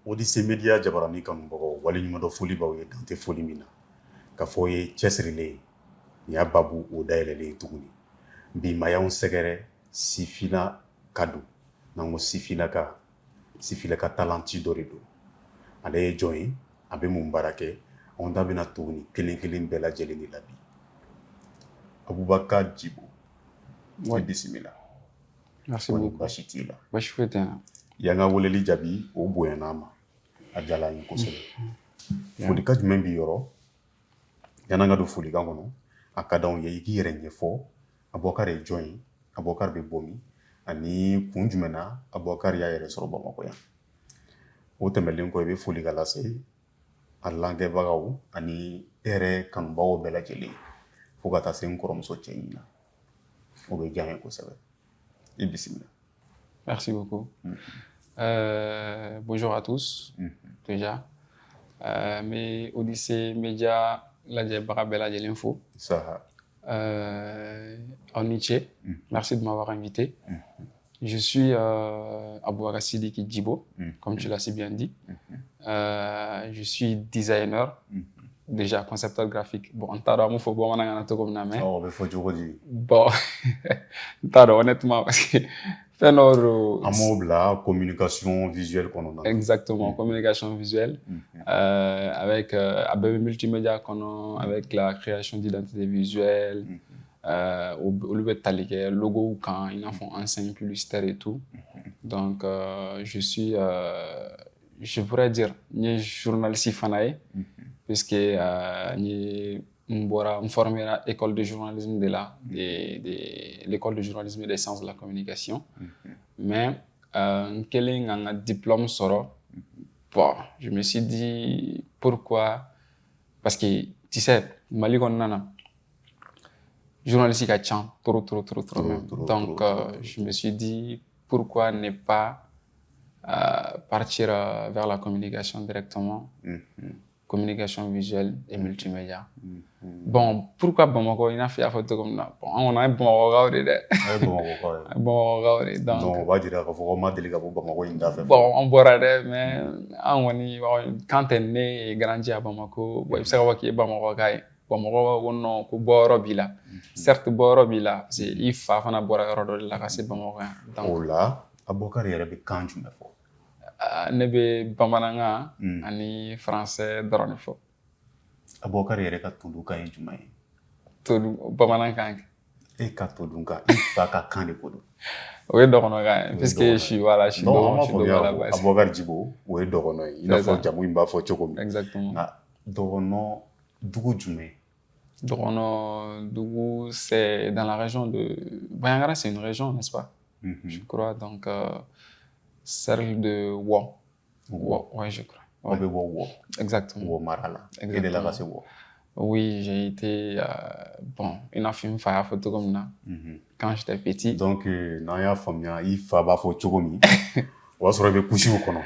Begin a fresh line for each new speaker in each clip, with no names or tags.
Odyssée Média jabarani kanubagaw waleɲuman dɔ foli b'aw ye dan tɛ foli min na k'a fɔ ye cɛsirilen nin y'a babu o dayɛlɛlen tuguni bi ma y'anw sɛgɛrɛ Sifina ka don n'an ko Sifina ka talanci dɔ de don ale ye jɔn ye a bɛ mun baara kɛ anw da bɛna tuguni kelen kelen bɛɛ lajɛlen de la bi Abubakar Djibo bisimila.
Merci beaucoup.
Basi t'i la.
Baasi foyi tɛ n na.
Yan ka weleli jaabi o bonyana ma a diyala n ye kosɛbɛ. Folikan jumɛn b'i yɔrɔ yan'an ka don folikan kɔnɔ a ka d'anw ye i k'i yɛrɛ ɲɛfɔ Abubakar ye jɔn ye Abubakar bɛ bɔ min ani kun jumɛn na Abubakar y'a yɛrɛ sɔrɔ Bamakɔ yan o tɛmɛlen kɔ i bɛ foli ka lase a lamɛnbagaw ani e yɛrɛ kanubagaw bɛɛ lajɛlen fo ka taa se n kɔrɔmuso cɛ na o bɛ diya n ye kosɛbɛ i bisimila.
Merci beaucoup. Bonjour à tous, déjà. Mais Odyssée Média lajɛbaga bɛɛ lajɛlen fo. En Nietzsche, merci de m'avoir invité. Je suis Aboubacar Sidiki Djibo, comme tu l'as si bien dit. Je suis designer, déjà concepteur graphique. Bon, on t'a dit faut bon on a tout comme mais.
Oh, mais faut dire
bon, t'a honnêtement parce que
la communication visuelle qu'on a.
Exactement, communication visuelle avec ABB Multimédia avec la création d'identité visuelle, au logo quand ils en font enseigne publicitaire et tout. Donc je suis, je pourrais dire, journaliste fanaï, puisque je me formé à l'école de journalisme de l'école de journalisme et des sciences de la communication. Mais quel un diplôme sort, bon, je me suis dit pourquoi, parce que tu sais, Mali nana journalistique a chant trop même. Donc je me suis dit pourquoi ne pas partir vers la communication directement. Communication visuelle et multimédia. Bon, pourquoi Bamako? Il a fait la photo comme ça. Bon, on a un Bamako donc
on va dire qu'on va déléguer Bamako.
Bon, on boira mais quand t'es né et grandi à Bamako, il faut savoir qu'il y a Bamako. Bamako, on a Boro Bila. Certes, Boro Bila, c'est il faut faire Boro de la casse Bamako.
Oh là, Aboubacar il y quand tu me fais.
Ne bɛ bamanankan ani français dɔrɔn de fɔ.
Abubakar yɛrɛ ka todunkan ye jumɛn ye?
Todu bamanankan.
E ka todunkan i fa ka kan de ko don.
O ye dɔgɔnɔkan ye puisque je suis voilà je suis dɔgɔnɔ la base.
Abubakar Djibo o ye dɔgɔnɔ ye i n'a fɔ jamu in b'a fɔ cogo min.
Exactement.
Nka dɔgɔnɔ dugu jumɛn?
Dɔgɔnɔ dugu c'est dans la région de Bandiagara, c'est une région n'est-ce pas? Je crois donc cercle de Wo. Ouais, je crois.
Ouais. Wo.
Exactement.
Wo Marala. Et de là, c'est Wo.
Oui, j'ai été bon, une film fa photo comme ça quand j'étais petit.
Donc n'a ya famia il fa ba fo chogomi. O soro be kushi o kono.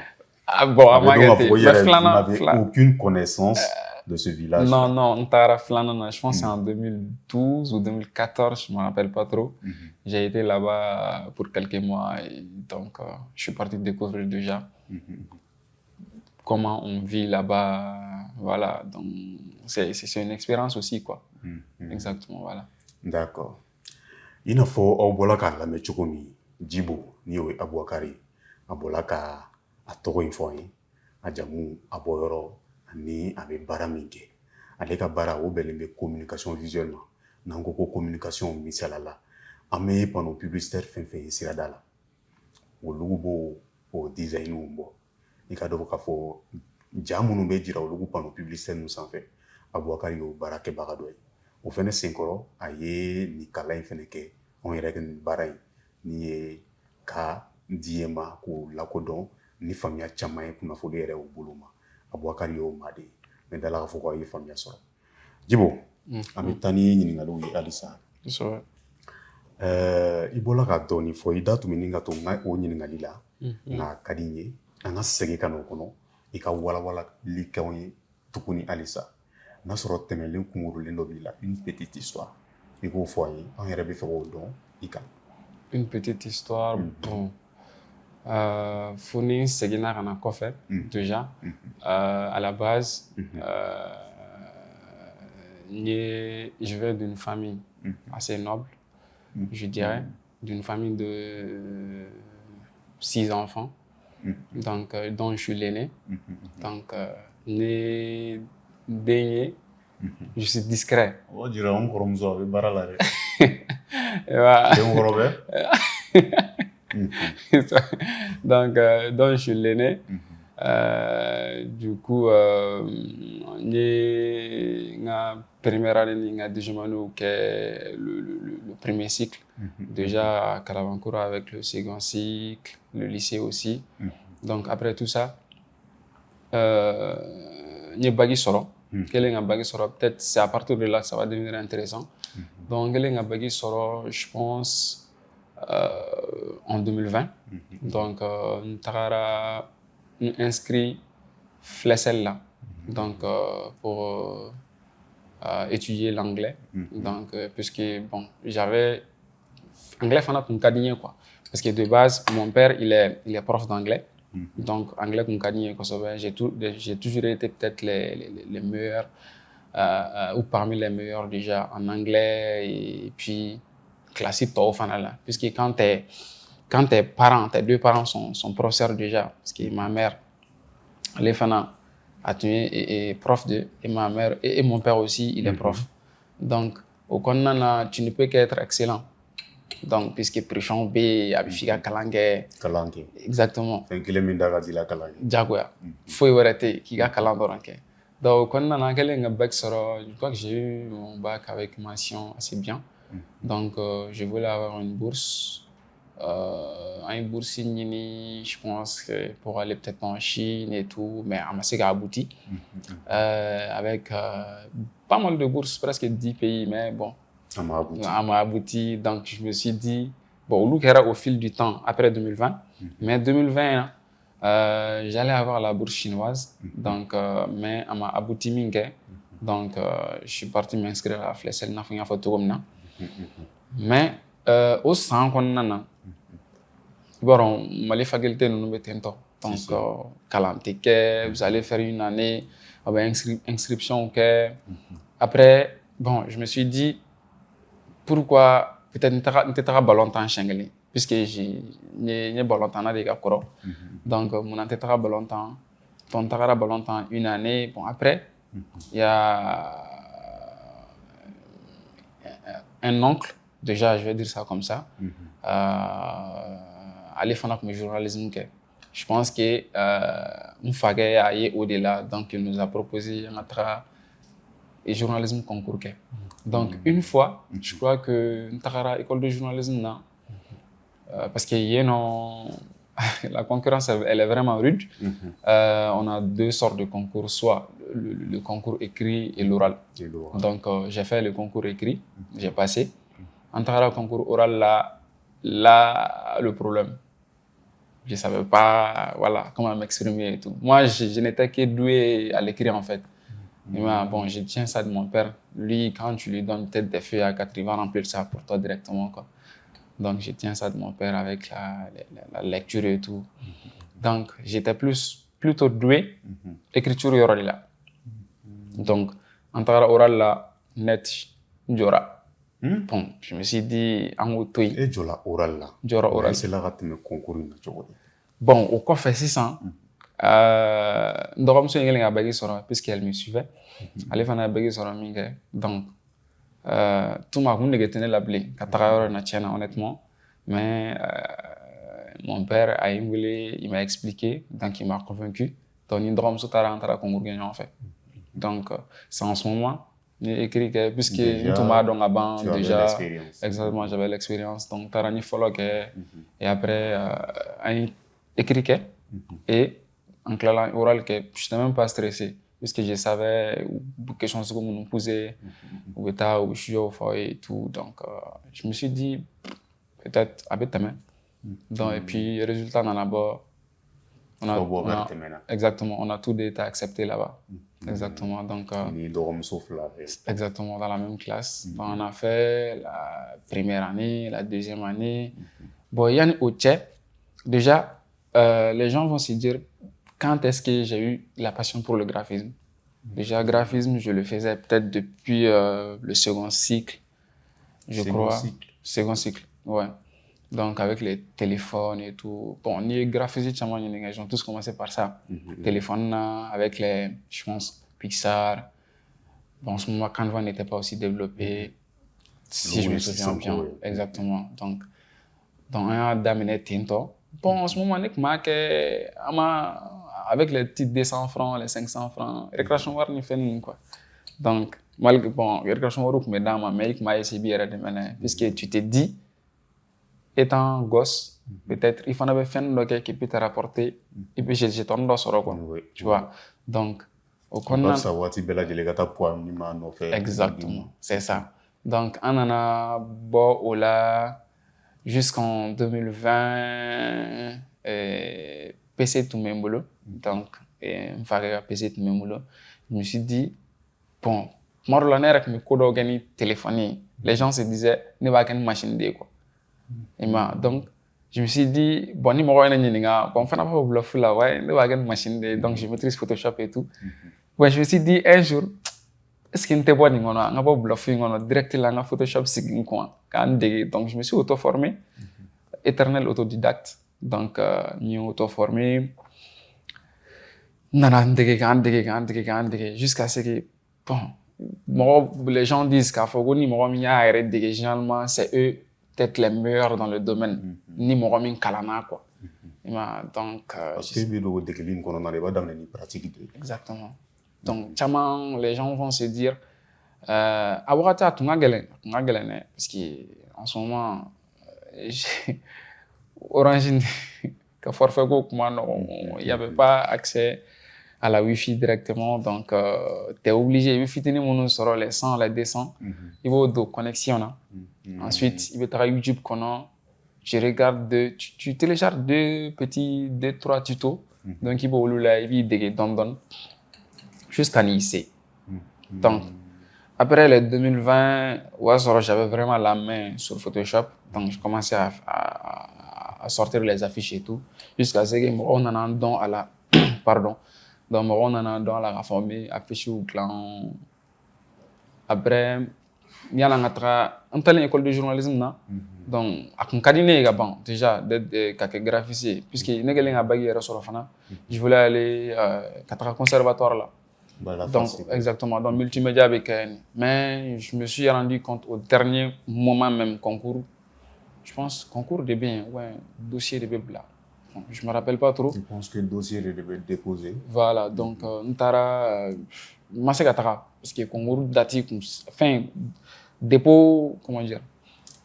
Ah bon, à ma
aucune connaissance de ce village.
Non, on t'a flânant, je pense que c'est en 2012 ou 2014, je me rappelle pas trop. J'ai été là-bas pour quelques mois et donc je suis parti découvrir déjà comment on vit là-bas. Voilà, donc c'est une expérience aussi quoi. Exactement, voilà.
D'accord. Il ne faut pas que la méthodomie Djibo ni Aboubacar Abolaka a toro informé a jamu aboyoro ni avec baraminke ale ka bara o bɛlen bɛ communication visuelle ma n'an ko communication misalala an bɛ panneau publicitaire fɛn fɛn ye sirada la olu b'o o designinw bɔ i ka dɔn k'a fɔ ja minnu bɛ jira olu panneau publicitaire ninnu sanfɛ Aboubacar y'o baara kɛbaga dɔ ye o fɛnɛ senkɔrɔ a ye nin kalan in fɛnɛ kɛ anw yɛrɛ ka nin baara in ni ye ka di ma k'o lakodɔn ni faamuya caman ye kunnafoni yɛrɛ o bolo ma Aboubacar y'o maa de ye ne dala k'a fɔ k'a ye faamuya sɔrɔ Djibo an bɛ taa ni ɲininkaliw ye halisa i bɔra ka dɔɔni fɔ i da tun bɛ nin ka to n ka o ɲininkali la nka ka di n ye an ka segin ka n'o kɔnɔ i ka walawalali kɛnw ye tuguni halisa n'a sɔrɔ tɛmɛlen kunkurulen dɔ b'i la une petite histoire i k'o fɔ an ye an yɛrɛ bɛ fɛ k'o dɔn i kan.
Une petite histoire, bon. Foni Segina Rana Kofe, déjà. À la base, je viens d'une famille assez noble, je dirais, d'une famille de 6 enfants, donc, dont je suis l'aîné. Donc, né dernier, je suis discret.
On dirait un gros muso avec Baralare.
Donc, je suis l'aîné. Du coup, la première année, le premier cycle, déjà à Kalavankoura avec le second cycle, le lycée aussi. Donc, après tout ça, Bagui Soro. Peut-être c'est à partir de là que ça va devenir intéressant. Donc, Bagui Soro, je pense, en 2020. Donc, nous avons inscrit Flessel là, donc, pour étudier l'anglais. Donc, puisque bon, j'avais anglais fanat pour me quoi. Parce que de base, mon père, il est prof d'anglais. Donc, anglais pour me j'ai toujours été peut-être les meilleurs, ou parmi les meilleurs déjà en anglais. Et puis, classique, puisque quand tes parents, tes deux parents sont professeurs déjà, parce que ma mère, les fana, est prof et ma mère, et mon père aussi, il est prof. Donc, au Konana, tu ne peux qu'être excellent. Donc, puisque Prichon B, Abifiga Kalange.
Kalange.
Exactement.
C'est un kilométre de la Kalange.
Jaguar. Faut y arrêter, qui a Kalangoranke. Donc, quand on a un bac, je crois que j'ai eu mon bac avec mention assez bien. Donc, je voulais avoir une bourse. Une bourse, je pense, pour aller peut-être en Chine et tout, mais à Massega abouti. Avec pas mal de bourses, presque 10 pays, mais bon. À m'a abouti. Donc, je me suis dit, bon, au fil du temps, après 2020, mais 2020, j'allais avoir la bourse chinoise, donc, mais à m'a abouti mingue. Donc, je suis parti m'inscrire à la Flessel Nafouya Fotokomna. Mais, au sein qu'on a, bon, les facultés nous mettent donc, vous allez faire une année, inscription, après, bon, je me suis dit, pourquoi peut-être ne pas ballon temps changé puisque j'ai ballon temps à des gars donc mon antenne ballon temps ton tara ballon temps une année bon après il y a un oncle déjà je vais dire ça comme ça aller faire comme journalisme je pense que on fallait aller au-delà donc il nous a proposé un et journalisme concours. Donc, une fois, je crois que l'école de journalisme, parce que la concurrence, elle est vraiment rude. On a deux sortes de concours, soit le concours écrit et l'oral. Donc, j'ai fait le concours écrit, j'ai passé. En le concours oral, là, le problème. Je ne savais pas comment m'exprimer et tout. Moi, je n'étais que doué à l'écrit, en fait. Bon, je tiens ça de mon père. Lui, quand tu lui donnes peut-être des feuilles A4, il va remplir ça pour toi directement, quoi. Donc, je tiens ça de mon père avec la lecture et tout. Donc, j'étais plutôt doué. Écriture oral là. Donc, en tant oral là, net, Jora. Bon, je me suis dit, en auto.
Et Jora oral là.
Jora oral.
C'est là que tu me concours.
Bon, au quoi fait 600? Ndoromso ngeli nga bagi soro puisqu'elle me suivait. Elle fana bagi soro minge. Donc tout m'a voulu que la blé katara na tiena honnêtement mais mon père a il m'a expliqué donc il m'a convaincu donc Ndoromso tara antara concours gagnant en fait. Donc c'est en ce moment j'ai écrit que puisque tout m'a donc avant déjà exactement j'avais l'expérience donc tarani follow que et après écrit que et en classe oral que je n'étais même pas stressé puisque je savais quelles questions que nous poser ou état ou et tout donc je me suis dit peut-être avec ta main donc et puis résultat dans là-bas exactement on a tout été accepté là-bas exactement donc exactement dans la même classe donc, on a fait la première année la deuxième année bon il y a une autre déjà les gens vont se dire, quand est-ce que j'ai eu la passion pour le graphisme? Déjà, graphisme, je le faisais peut-être depuis le second cycle, je crois. Second cycle, ouais. Donc, avec les téléphones et tout. Bon, les graphistes, ils ont tous commencé par ça. Téléphone, avec les, je pense, Pixar. Bon, en ce moment, Canva n'était pas aussi développé, si je me souviens bien. Exactement. Donc, dans un d'amener Tinto. Bon, en ce moment, avec les petites 200 francs, les 500 francs, récréation war ni fait quoi. Donc, malgré, bon, récréation war mais dans ma mail, m'a essayé de mener, puisque tu te dis, étant gosse, peut-être, il faut en avoir fait un qui peut te rapporter, et puis j'ai tourné dans ce quoi. Tu vois. Donc,
au contraire,
exactement, c'est ça. Donc, on en a beau au là, jusqu'en 2020, PC tout même boulot. Donc, on va PC tout même boulot. Je me suis dit, bon, moi, avec mes codes organiques téléphoniques, les gens se disaient, ne va qu'une machine de quoi. Donc, je me suis dit, bon, ni moi, bon, on pas bluff là, ouais, ne va qu'une machine de, donc je maîtrise Photoshop et tout. Ouais, je me suis dit, un jour, est-ce qu'il n'était pas on pas bluffé, on a direct là, on Photoshop, c'est quoi. Donc, je me suis auto-formé, éternel autodidacte. Donc, je auto-formé. Jusqu'à ce que, bon, les gens disent qu'à Fogoni, généralement, c'est eux peut-être les meilleurs dans le domaine. Ni Moromin Kalana, quoi. Donc,
parce que
exactement. Donc, les gens vont se dire, parce qu'en ce moment, Orange, il n'y avait pas accès à la Wi-Fi directement, donc tu es obligé, Wi-Fi, sur les 100, les 200, il faut de connexion. Ensuite, il va YouTube, tu regardes, tu télécharges deux, trois tutos, donc il va jusqu'à lycée. Donc, après les 2020, j'avais vraiment la main sur Photoshop, donc je commençais à sortir les affiches et tout, jusqu'à ce qu'on en a un don à la, pardon, donc on en a don à la reformer, afficher au clan. Après, il y a une école de journalisme, donc à bon, déjà d'être graphiste, puisque je voulais aller à conservatoire là. Donc, exactement, dans multimédia avec mais je me suis rendu compte au dernier moment même concours, je pense concours de bien, ouais, dossier de bébla. Bon, je me rappelle pas trop.
Tu penses que le dossier devait être déposé?
Voilà, donc parce que concours dati, fin dépôt, comment dire?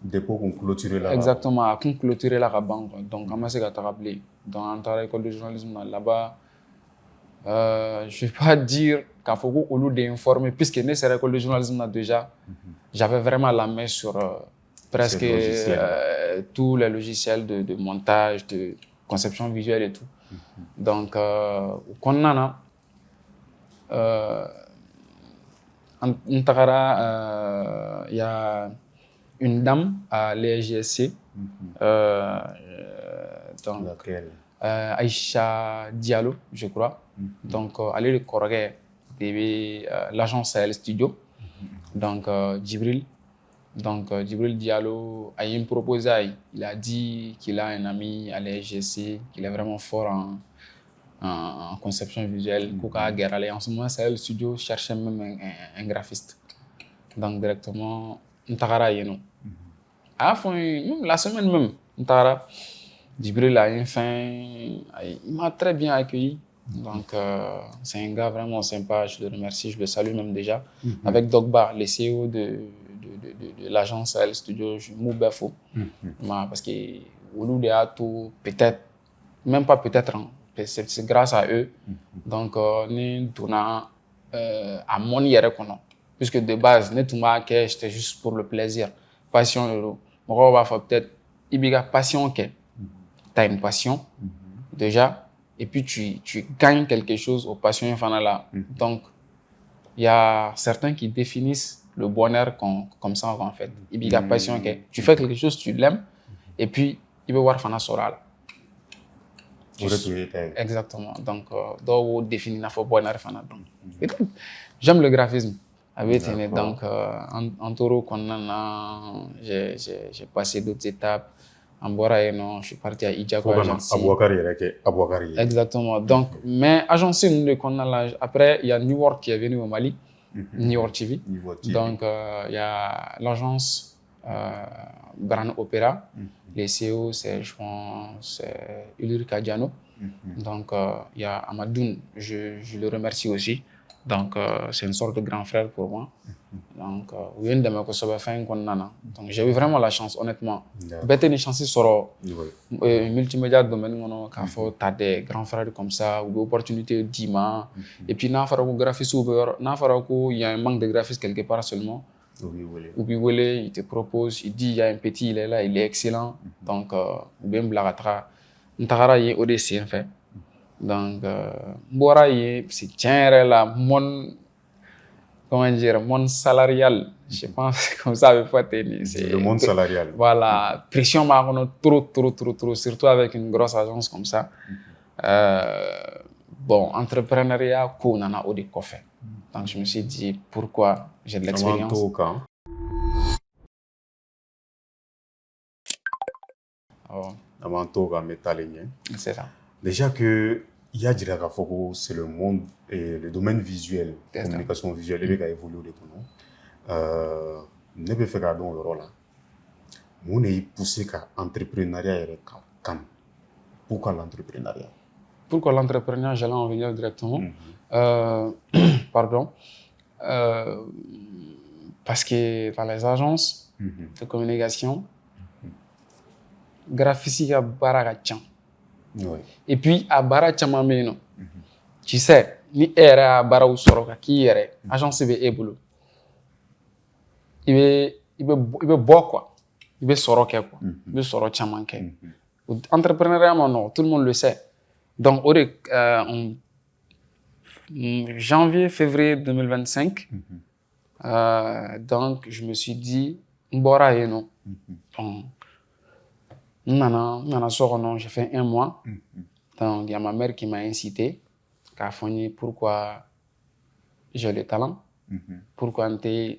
Dépôt qu'on clôturait là.
Exactement, qu'on clôturait la banque. Donc, on m'a rappelé dans l'école de journalisme là-bas. Je ne vais pas dire qu'il faut qu'on nous informer, puisque dans cette école de journalisme déjà, j'avais vraiment la main sur presque tous les logiciels de montage, de conception visuelle et tout. Donc, il y a une dame à l'EGSC, Aïcha Diallo, je crois. Donc, elle est le correct de l'agence Sahel Studio. Donc, Djibril. Donc, Djibril Diallo a une proposé. Il a dit qu'il a un ami à l'EGC, qu'il est vraiment fort en conception visuelle. En ce moment, Sahel Studio cherchait même un graphiste. Donc, directement, même la semaine même, Djibril a une fin, il m'a très bien accueilli. Donc, c'est un gars vraiment sympa, je le remercie, je le salue même déjà. Avec Dogba, le CEO de l'agence Sahel Studio, je m'oublie Bafo. Parce que au lieu de tout, peut-être, même pas peut-être, hein, c'est grâce à eux. Donc, nous tournons à mon yere, puisque de base, c'était juste pour le plaisir. Passion, on va faire peut-être, il y a passion, tu as une passion, déjà, et puis tu gagnes quelque chose aux passions là. Donc, il y a certains qui définissent le bonheur comme ça, en fait. Il y a passion, tu fais quelque chose, tu l'aimes, et puis, il va voir Fana Soral. Exactement. Donc, d'où définir la fois j'aime le graphisme. Donc, en taureau, j'ai passé d'autres étapes. En Bora, non, je suis parti à Idjako Agency. Exactement. Donc, mais agence, après, il y a New York qui est venu au Mali, New York TV. Donc, il y a l'agence Grand Opéra. Les CEO, c'est, je pense, Ulrich Kadiano. Donc, il y a Amadoun, je le remercie aussi. Donc, c'est une sorte de grand frère pour moi. Donc, j'ai eu vraiment la chance, honnêtement. Bête une chance sur multimédia domaine, tu as des grands frères comme ça, ou des opportunités d'IMA. Et puis, il y a un manque de graphistes quelque part seulement. Il te propose, il dit il y a un petit, il est là, il est excellent. Donc, bien blagatra. Ntagara yi ODC en fait. Donc, c'est tiens là, mon salarial, je pense comme ça, c'est
le monde salarial.
Voilà, pression trop, surtout avec une grosse agence comme ça. Bon, entrepreneuriat, on en a au décoffre. Donc, je me suis dit, pourquoi j'ai de l'expérience. C'est ça.
Déjà que c'est le monde et le domaine visuel, communication visuelle, il a évolué ne peut faire dans le rôle là. On est poussé qu'à entrepreneuriat et pourquoi l'entrepreneuriat?
Pourquoi l'entrepreneuriat? J'allais en venir directement. Pardon. Parce que dans les agences de communication, graphiste à Baragachan. Et puis à Barachan, tu sais, ni era Barau Soroka qui est agence CVE. Il veut boire quoi. Il veut Soroka quoi. Il veut Soroka Chamanke. Entrepreneuriat, non, tout le monde le sait. Donc, en janvier, février 2025, donc je me suis dit, Mbora et non. J'ai fait 1 mois. Donc, il y a ma mère qui m'a incité à faire pourquoi j'ai le talent, pourquoi je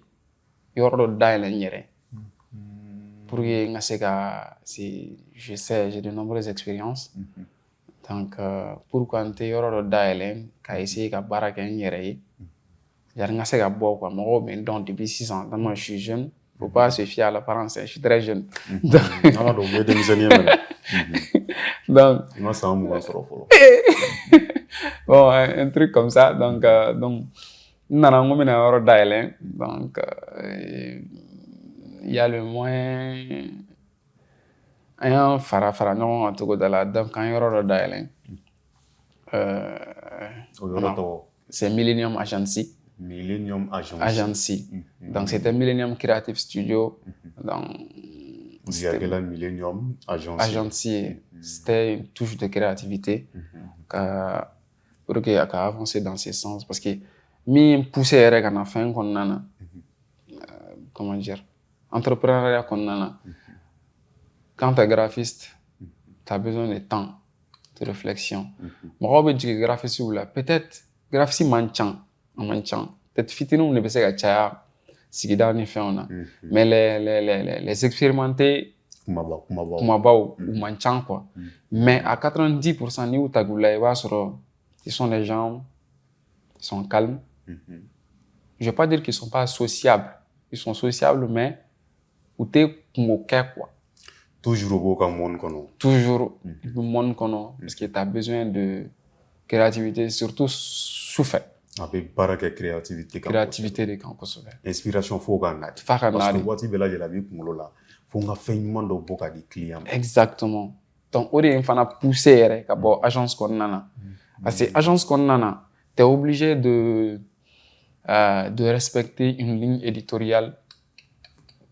pour je sais, j'ai de nombreuses expériences. Donc, pourquoi je suis essayer de depuis 6 ans. Moi, je suis jeune. Il ne faut pas se fier à l'apparence. Je suis très jeune. Donc, bon, un truc comme ça. Donc, il y a le moins un farafaran donc c'est Millennium Agency. Donc c'était Millennium Creative Studio. Donc
Millennium
Agency, c'était une touche de créativité pour avancer dans ce sens parce que mi pousser à la fin comment dire, entrepreneuriat quand tu es graphiste, tu as besoin de temps de réflexion. Peut-être graphiste peut-être fitinou ne peut pas mais les expérimentés quoi. Mais à 90%, ils sont des gens qui sont calmes. Je ne vais pas dire qu'ils ne sont pas sociables. Ils sont sociables, mais où tu es quoi.
Toujours au monde.
Toujours au monde parce que tu as besoin de créativité, surtout souffert.
Avec baraka créativité.
Créativité de campus.
Inspiration faut qu'on a. Parce que voici bela de la vie pour là. Faut qu'on fait une demande au boca des clients.
Exactement. Donc on est en pousser qu'à agence qu'on nana. Parce que agence qu'on nana, tu es obligé de respecter une ligne éditoriale.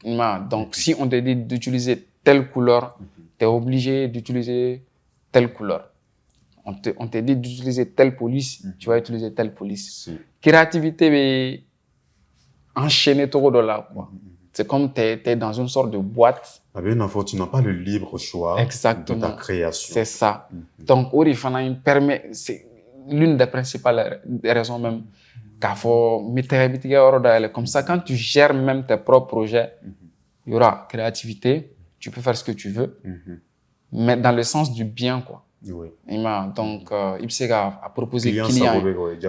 Donc si on te dit d'utiliser telle couleur, tu es obligé d'utiliser telle couleur. On te dit d'utiliser telle police, tu vas utiliser telle police. Créativité, mais enchaîner tout de là, quoi. c'est comme tu es dans une sorte de boîte.
Tu n'as pas le libre choix
Exactement.
de ta création.
C'est ça. Donc, Orifana, il permet, c'est l'une des principales raisons même qu'a fait comme ça, quand tu gères même tes propres projets, il y aura créativité, tu peux faire ce que tu veux, mais dans le sens du bien, quoi.
Oui.
Donc, il s'est à proposer client,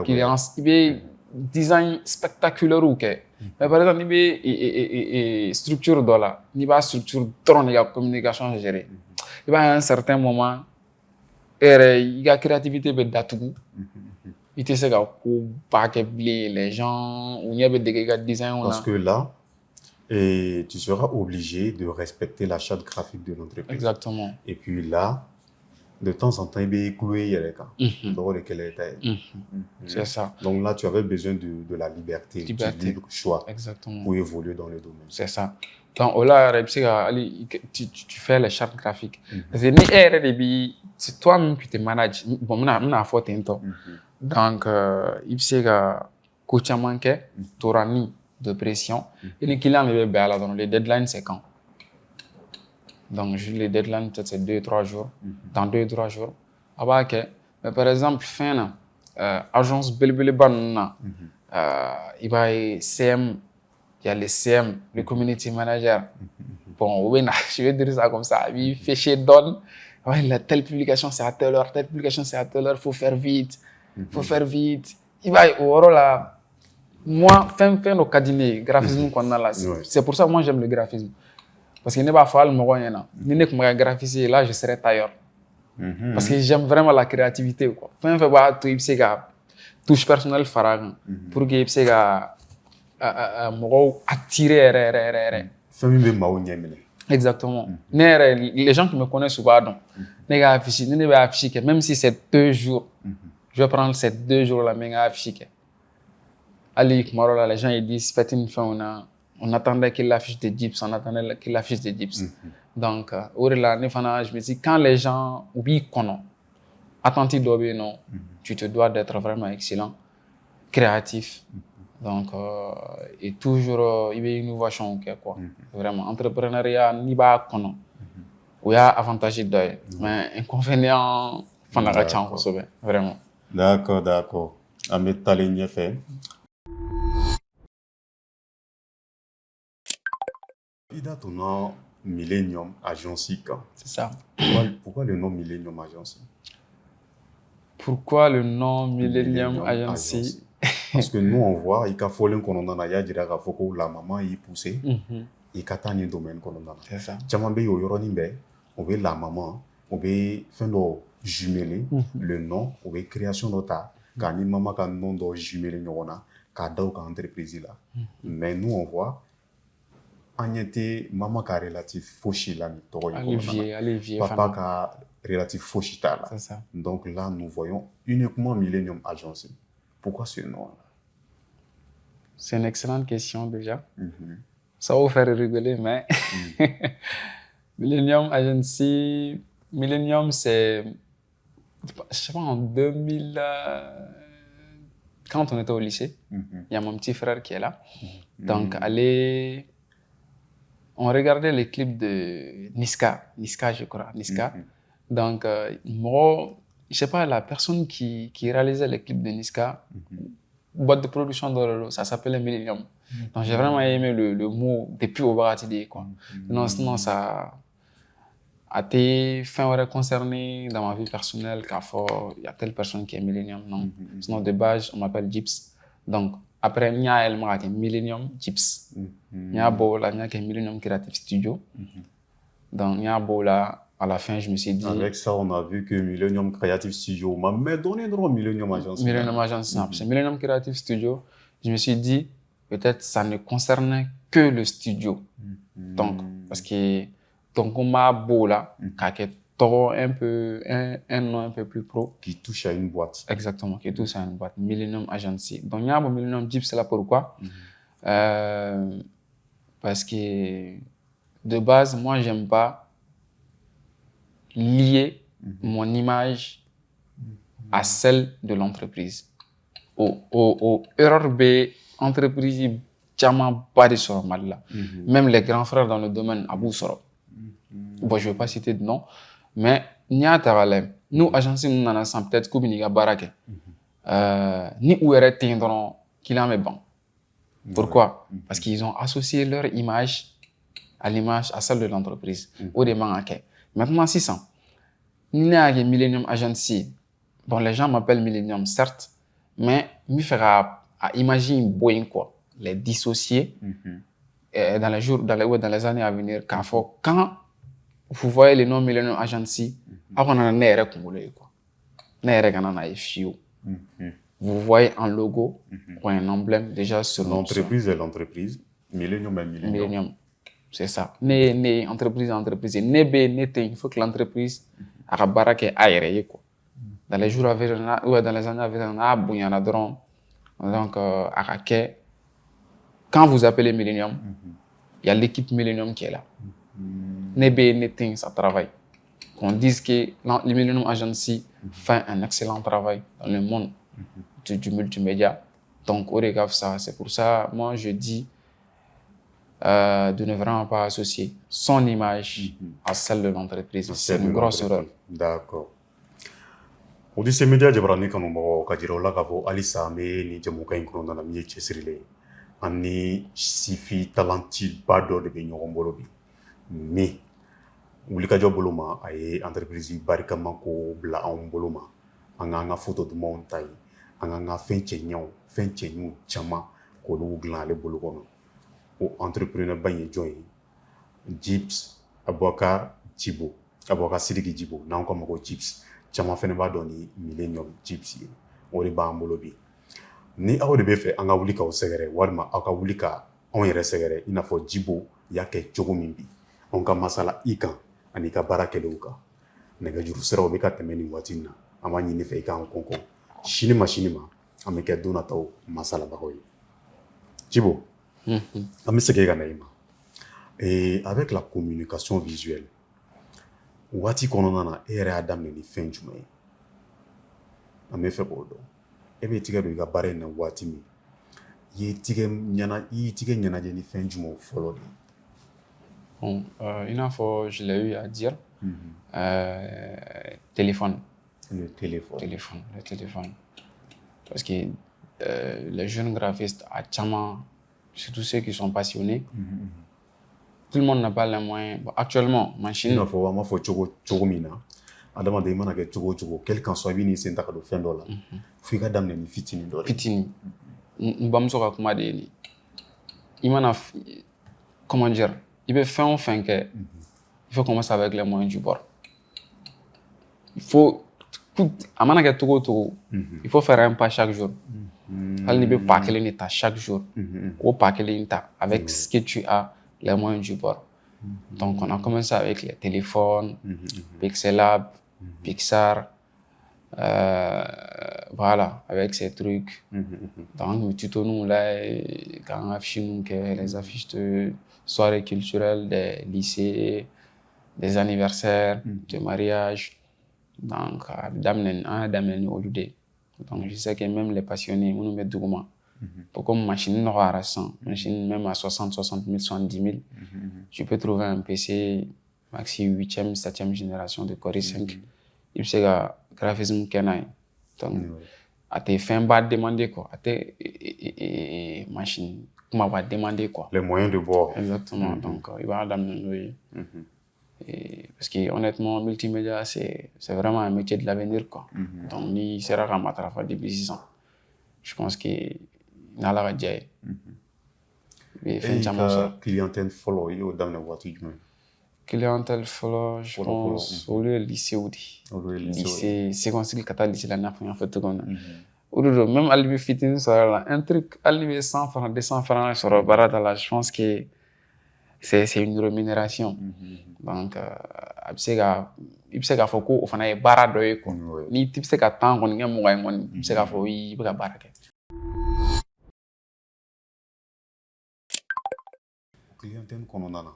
il y design spectaculaire ou quoi. Mais par exemple, il y a structure dans la, il y a structure dans la communication gérée. Il y a un certain moment, il y a créativité d'atougou. Il te sait que les gens ou il y a des design.
Parce que là, et tu seras obligé de respecter la charte graphique de l'entreprise.
Exactement.
Et puis là, de temps en temps, il y a
c'est ça.
Donc là, tu avais besoin de la liberté, du libre choix.
Exactement.
Pour évoluer dans le domaine.
C'est ça. Donc là, tu fais les chartes graphiques. Parce que c'est toi-même qui te manages. Bon, je suis fait un temps. Donc, il s'est coach à manquer, tu auras mis de pression. Et les clients, les deadlines, c'est quand? Donc, les deadlines, peut-être c'est 2-3 jours. Dans 2-3 jours. Mais par exemple, fin, agence Belbeleban, il va y CM, il y a les CM, le community manager. Bon, oui, je vais dire ça comme ça. Il fait chez Don. Ouais, telle publication, c'est à telle heure. Telle publication, c'est à telle heure. Il faut faire vite. Faut faire vite. Il va au rôle là. Moi, fin au cabinet, graphisme qu'on a là. C'est pour ça que moi j'aime le graphisme. Parce qu'il n'est pas facile, moi, ni que moi graphisme là, je serais tailleur. Parce que j'aime vraiment la créativité quoi. Fin tout il s'est touche personnelle farag pour que il s'est attirer. Exactement. Les gens qui me connaissent souvent donc même si c'est 2 jours. Je vais prendre ces 2 jours-là, mais affiché. Ali, les gens ils disent, faites une fin, on attendait qu'il affiche des dips, Donc, je me dis, quand les gens oublient qu'on attentif non, tu te dois d'être vraiment excellent, créatif. Donc, et toujours, il y a une innovation, quoi. Vraiment, entrepreneuriat, ni pas qu'on il y a avantage d'œil, mais inconvénient, vraiment.
D'accord. Ahmed Taligne fait. Il a ton nom Millennium Agency.
C'est ça.
Pourquoi le nom Millennium Agency?
Pourquoi le nom Millennium Agency?
Parce que nous, on voit, il y a fallu qu'on en a la maman y poussé, il y a un domaine qu'on en a.
C'est ça.
On veut la maman, on veut faire nos jumelés, le nom, on veut création d'ota, quand ni maman quand nom de jumelé n'yona, quand d'autres entreprises là. Mais nous, on voit, on était maman qui a relatif fauché là,
Olivier,
papa qui a relatif fauché là.
C'est ça.
Donc là, nous voyons uniquement Millennium Agency. Pourquoi ce nom?
C'est une excellente question déjà. Ça va vous faire rigoler, mais Millennium Agency, Millennium, c'est, je sais pas, en 2000, quand on était au lycée, il y a mon petit frère qui est là. Donc, on regardait les clips de Niska, je crois, Niska. Donc, moi, je sais pas, la personne qui réalisait les clips de Niska, boîte de production d'Orelo, ça s'appelait Millennium. Donc, j'ai vraiment aimé le mot depuis au Baratide, quoi. Sinon, ça a été concerné dans ma vie personnelle, il y a telle personne qui est Millennium, non. Sinon, de base, on m'appelle Gips. Donc, après, il y a Millennium Gips. Il y a Millennium Creative Studio. Donc, il y a là. À la fin, je me suis dit...
Avec ça, on a vu que Millennium Creative Studio m'a donné droit Millennium Agency.
Millennium Agency, c'est Millennium Creative Studio. Je me suis dit, peut-être ça ne concernait que le studio. Donc, parce que donc on m'a beau là, un nom un peu plus pro.
Qui touche à une boîte.
Exactement, qui touche à une boîte. Millennium Agency. Donc, il y a un Millennium Jeep, c'est là pourquoi? Parce que de base, moi, j'aime pas lier mon image à celle de l'entreprise. Au erreur B, entreprise caman ba de sɔrɔ Mali la. Même les grands frères dans le domaine a b'u sɔrɔ. Bon, je vais pas citer de nom, mais n'i y'a ta k'a lajɛ n'u agence ninnu nana sisan peut-être k'u bɛ n'i ka baara kɛ ni u yɛrɛ tɛ yen dɔrɔn client bɛ ban. Pourquoi? Parce qu'ils ont associé leur image à l'image à celle de l'entreprise. O de man ka kɛ. Maintenant sisan ni ne y'a kɛ Millennium Agency, bon les gens m'appellent Millennium certes, mais n bɛ fɛ ka image in bɔ yen quoi, les dissocier dans les jours, dans les années à venir k'a fɔ quand vous voyez le nom Millennium Agency, aw kana ne yɛrɛ kunkolo ye quoi, ne yɛrɛ kana n'a ye fiyewu. Vous voyez un logo ou un emblème déjà sur
l'entreprise est l'entreprise, Millennium est
Millennium. C'est ça. Ne entreprise ne bɛ ne tɛ il faut que l'entreprise a ka baara kɛ a yɛrɛ ye quoi. Dans les jours à venir ou dans les années à venir n'a bonyana dɔrɔn donc a ka kɛ quand vous appelez Millennium, il y a l'équipe Millennium qui est là. Ne bɛ ne tɛ ça travaille. Qu'on dise que le Millennium Agency fait un excellent travail dans le monde du multimédia. Donc, au regard de ça, c'est pour ça, moi, je dis de ne vraiment pas associer son image à celle de l'entreprise. C'est une grosse erreur.
D'accord. O di se media jabarani kanumɔgɔw ka jira o la k'a fɔ halisa an bɛ nin jɛmukan in kɔnɔna na min ye cɛsirilen ani sifi talantiba dɔ de bɛ ɲɔgɔn bolo bi min wulikajɔ bolo ma a ye entreprise barikama ko bila anw bolo ma an k'an ka photo dumanw ta yen an k'an ka fɛn cɛɲɛw caman k'olu dilan ale bolo kɔnɔ o entrepreneur ba in ye jɔn ye Gibbs Abubakar Sidiki Djibo n'an k'a ma ko Gibbs caman fɛnɛ b'a dɔn ni Millennium Gibbs ye o de b'an bolo bi ni aw de bɛ fɛ an ka wuli k'aw sɛgɛrɛ walima aw ka wuli ka anw yɛrɛ sɛgɛrɛ i n'a fɔ Djibo y'a kɛ cogo min bi anw ka masala i kan ani ka baara kɛlenw kan nɛgɛjuru siraw bɛ ka tɛmɛ nin waati in na an b'a ɲini fɛ i k'an kɔnkɔn sini ma an bɛ kɛ don nataw masalabagaw ye Djibo an bɛ segin ka na i ma avec la communication visuelle waati kɔnɔna na e yɛrɛ y'a daminɛ ni fɛn jumɛn ye an bɛ fɛ k'o dɔn e bɛ tigɛ don i ka baara in na waati min i y'i tigɛ ɲɛnajɛ ni fɛn jumɛnw fɔlɔ de ye.
Bon, il n'a pas, je l'ai eu à dire, téléphone.
Le
téléphone. Parce que les jeunes graphistes, à Tchama, surtout ceux qui sont passionnés, tout le monde n'a pas les moyens. Bon, actuellement, machine.
Il faut vraiment faire chogo mina. Adama de mana ke chogo quel qu'en soit bini senta ka do fen do la. Fu ka damne ni fitini do.
Fitini. Mbamso ka kuma de ni. Imana comment dire, il veut faire un fin que il faut commencer avec les moyens du bord. Il faut à mana ke togo il faut faire un pas chaque jour. Hal ni be pas que les chaque jour. Ou pas que les avec ce que tu as les moyens du bord. Donc, on a commencé avec les téléphones, Pixelab, Pixar, voilà, avec ces trucs. Donc, nous tutonons là, quand on affiche les affiches de soirées culturelles, des lycées, des anniversaires, de mariages. Donc, donc, je sais que même les passionnés, on nous met du gourmand. Pour comme machine noire à 100, machine même à 60 000, 70 000, tu peux trouver un PC maxi 8e, 7e génération de Core i5. Il sait que graphisme kenai. Donc, à tes fins bas demander quoi, à tes machines, comment va demander quoi.
Les moyens de bord.
Exactement. Donc, il va d'amener. Parce que honnêtement, multimédia, c'est vraiment un métier de l'avenir quoi. Donc, il sera à matrafa depuis 6 ans. Je pense que n'ala ka diya ye.
Fɛn caman sɔrɔ. Clientèle fɔlɔ i y'o daminɛ waati jumɛn?
Clientèle fɔlɔ, je pense, olu ye lycéw de ye. Lycée, secondaire ka taa lycée la, i n'a fɔ n y'a fɔ cogo min na. O de don, même hali bɛ fitinin sɔrɔ la, un truc, hali bɛ 100 francs, 200 francs sɔrɔ baara da la, je pense que c'est une rémunération. Donc, i bɛ se k'a fɔ ko o fana ye baara dɔ ye quoi. N'i bɛ se ka temps kɔni kɛ mɔgɔ ye kɔni, i bɛ se k'a fɔ i bɛ ka baara kɛ.
Clientèle kɔnɔna na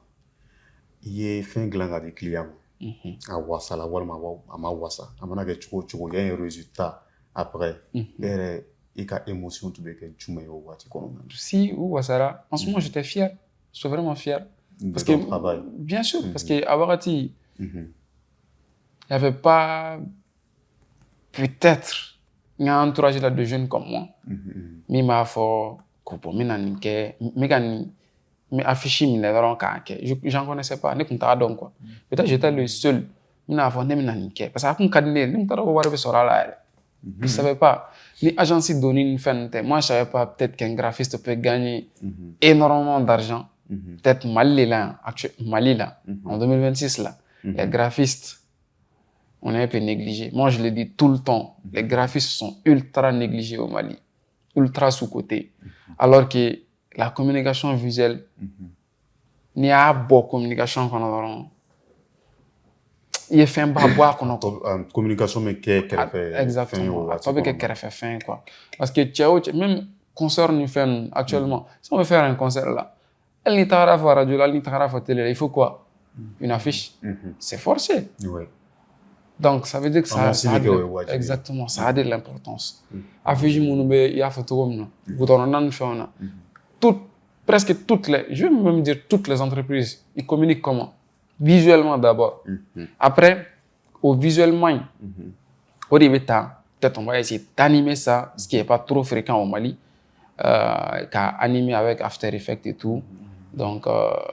i ye fɛn dilan ka di client ma a wasala walima a ma wasa a mana kɛ cogo o cogo il y a un résultat après e yɛrɛ et ka émotion tu bɛ kɛ jumɛn ye o waati kɔnɔna na?
Si, ou Ouassara, en ce moment, j'étais fier. Je suis vraiment fier.
De ton travail.
Bien sûr, parce qu'à Wagati, il
Mhm.
n'y avait pas peut-être un entourage là de jeunes comme moi.
Mhm.
Mais m'a fait que mais affiché j'en connaissais pas, ne comptais pas donc quoi. Peut-être j'étais le seul. Parce que ça je savais pas. Ni agence donné une fin. Moi, je savais pas peut-être qu'un graphiste peut gagner énormément d'argent. Peut-être Mali là, en 2026 là, les graphistes, on est un peu négligés. Moi, je le dis tout le temps, les graphistes sont ultra négligés au Mali, ultra sous-cotés. Alors que la communication visuelle, il y a beaucoup de communication qu'on a. Il fait un babois qu'on a.
Communication mais
exactement. Fin quoi. Parce que même concert nous fait actuellement. Si on veut faire un concert là, elle n'y t'a pas radio, elle n'y t'a pas télé, il faut quoi? Une affiche. C'est forcé.
Oui.
Donc ça veut dire que ça a exactement, ça a de l'importance. Affiche il y a photo comme nous. Presque toutes les, je vais même dire toutes les entreprises, ils communiquent comment? Visuellement d'abord. Après, au visuellement, au début, peut-être on va essayer d'animer ça, ce qui n'est pas trop fréquent au Mali, qu'à animer avec After Effects et tout. Donc,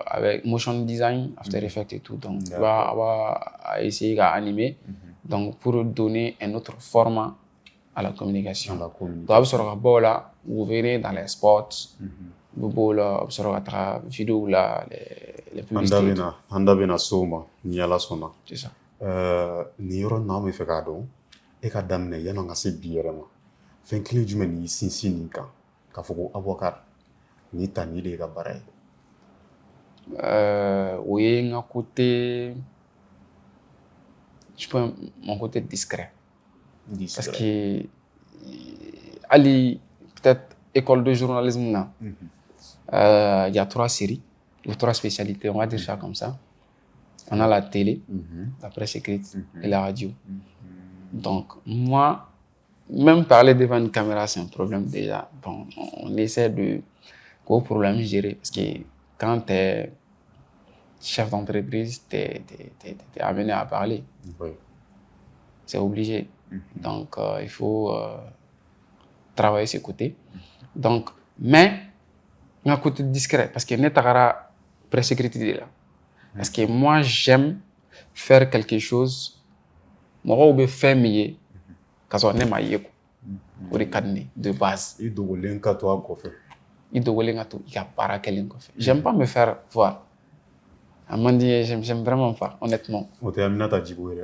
avec Motion Design, After Effects et tout. Donc, on va essayer d'animer donc, pour donner un autre format à la communication. Donc, vous verrez dans les spots, vidéo là, les publicités.
Andabena soma, ni ala sona.
C'est ça.
Ni yɔrɔ n'a bɛ fɛ k'a dɔn e ka daminɛ yan'an ka se bi yɛrɛ ma fɛn kelen jumɛn ni sinsin nin kan k'a fɔ ko Aboubacar ni ta ni de ye ka baara ye?
O ye n ka côté, je pense mon côté discret. Parce que Ali, peut-être école de journalisme là, il y a 3 séries ou 3 spécialités, on va dire ça comme ça. On a la télé, la presse écrite et la radio. Donc, moi, même parler devant une caméra, c'est un problème déjà. Bon, on essaie de gros problème gérer parce que quand tu es chef d'entreprise, tu es amené à parler.
Oui.
C'est obligé. Donc, il faut travailler ce côté. Donc, mais, un côté discret parce que n'est pas presse écrite là. Parce que moi, j'aime faire quelque chose, moi, je fais mieux, parce qu'on aime ailleurs, de base.
Il doit aller en toi quoi faire.
Il doit aller en toi, il y a pas quelque chose. J'aime pas me faire voir. Amandi, j'aime vraiment pas, honnêtement.
On t'a amené à ta Djibouti.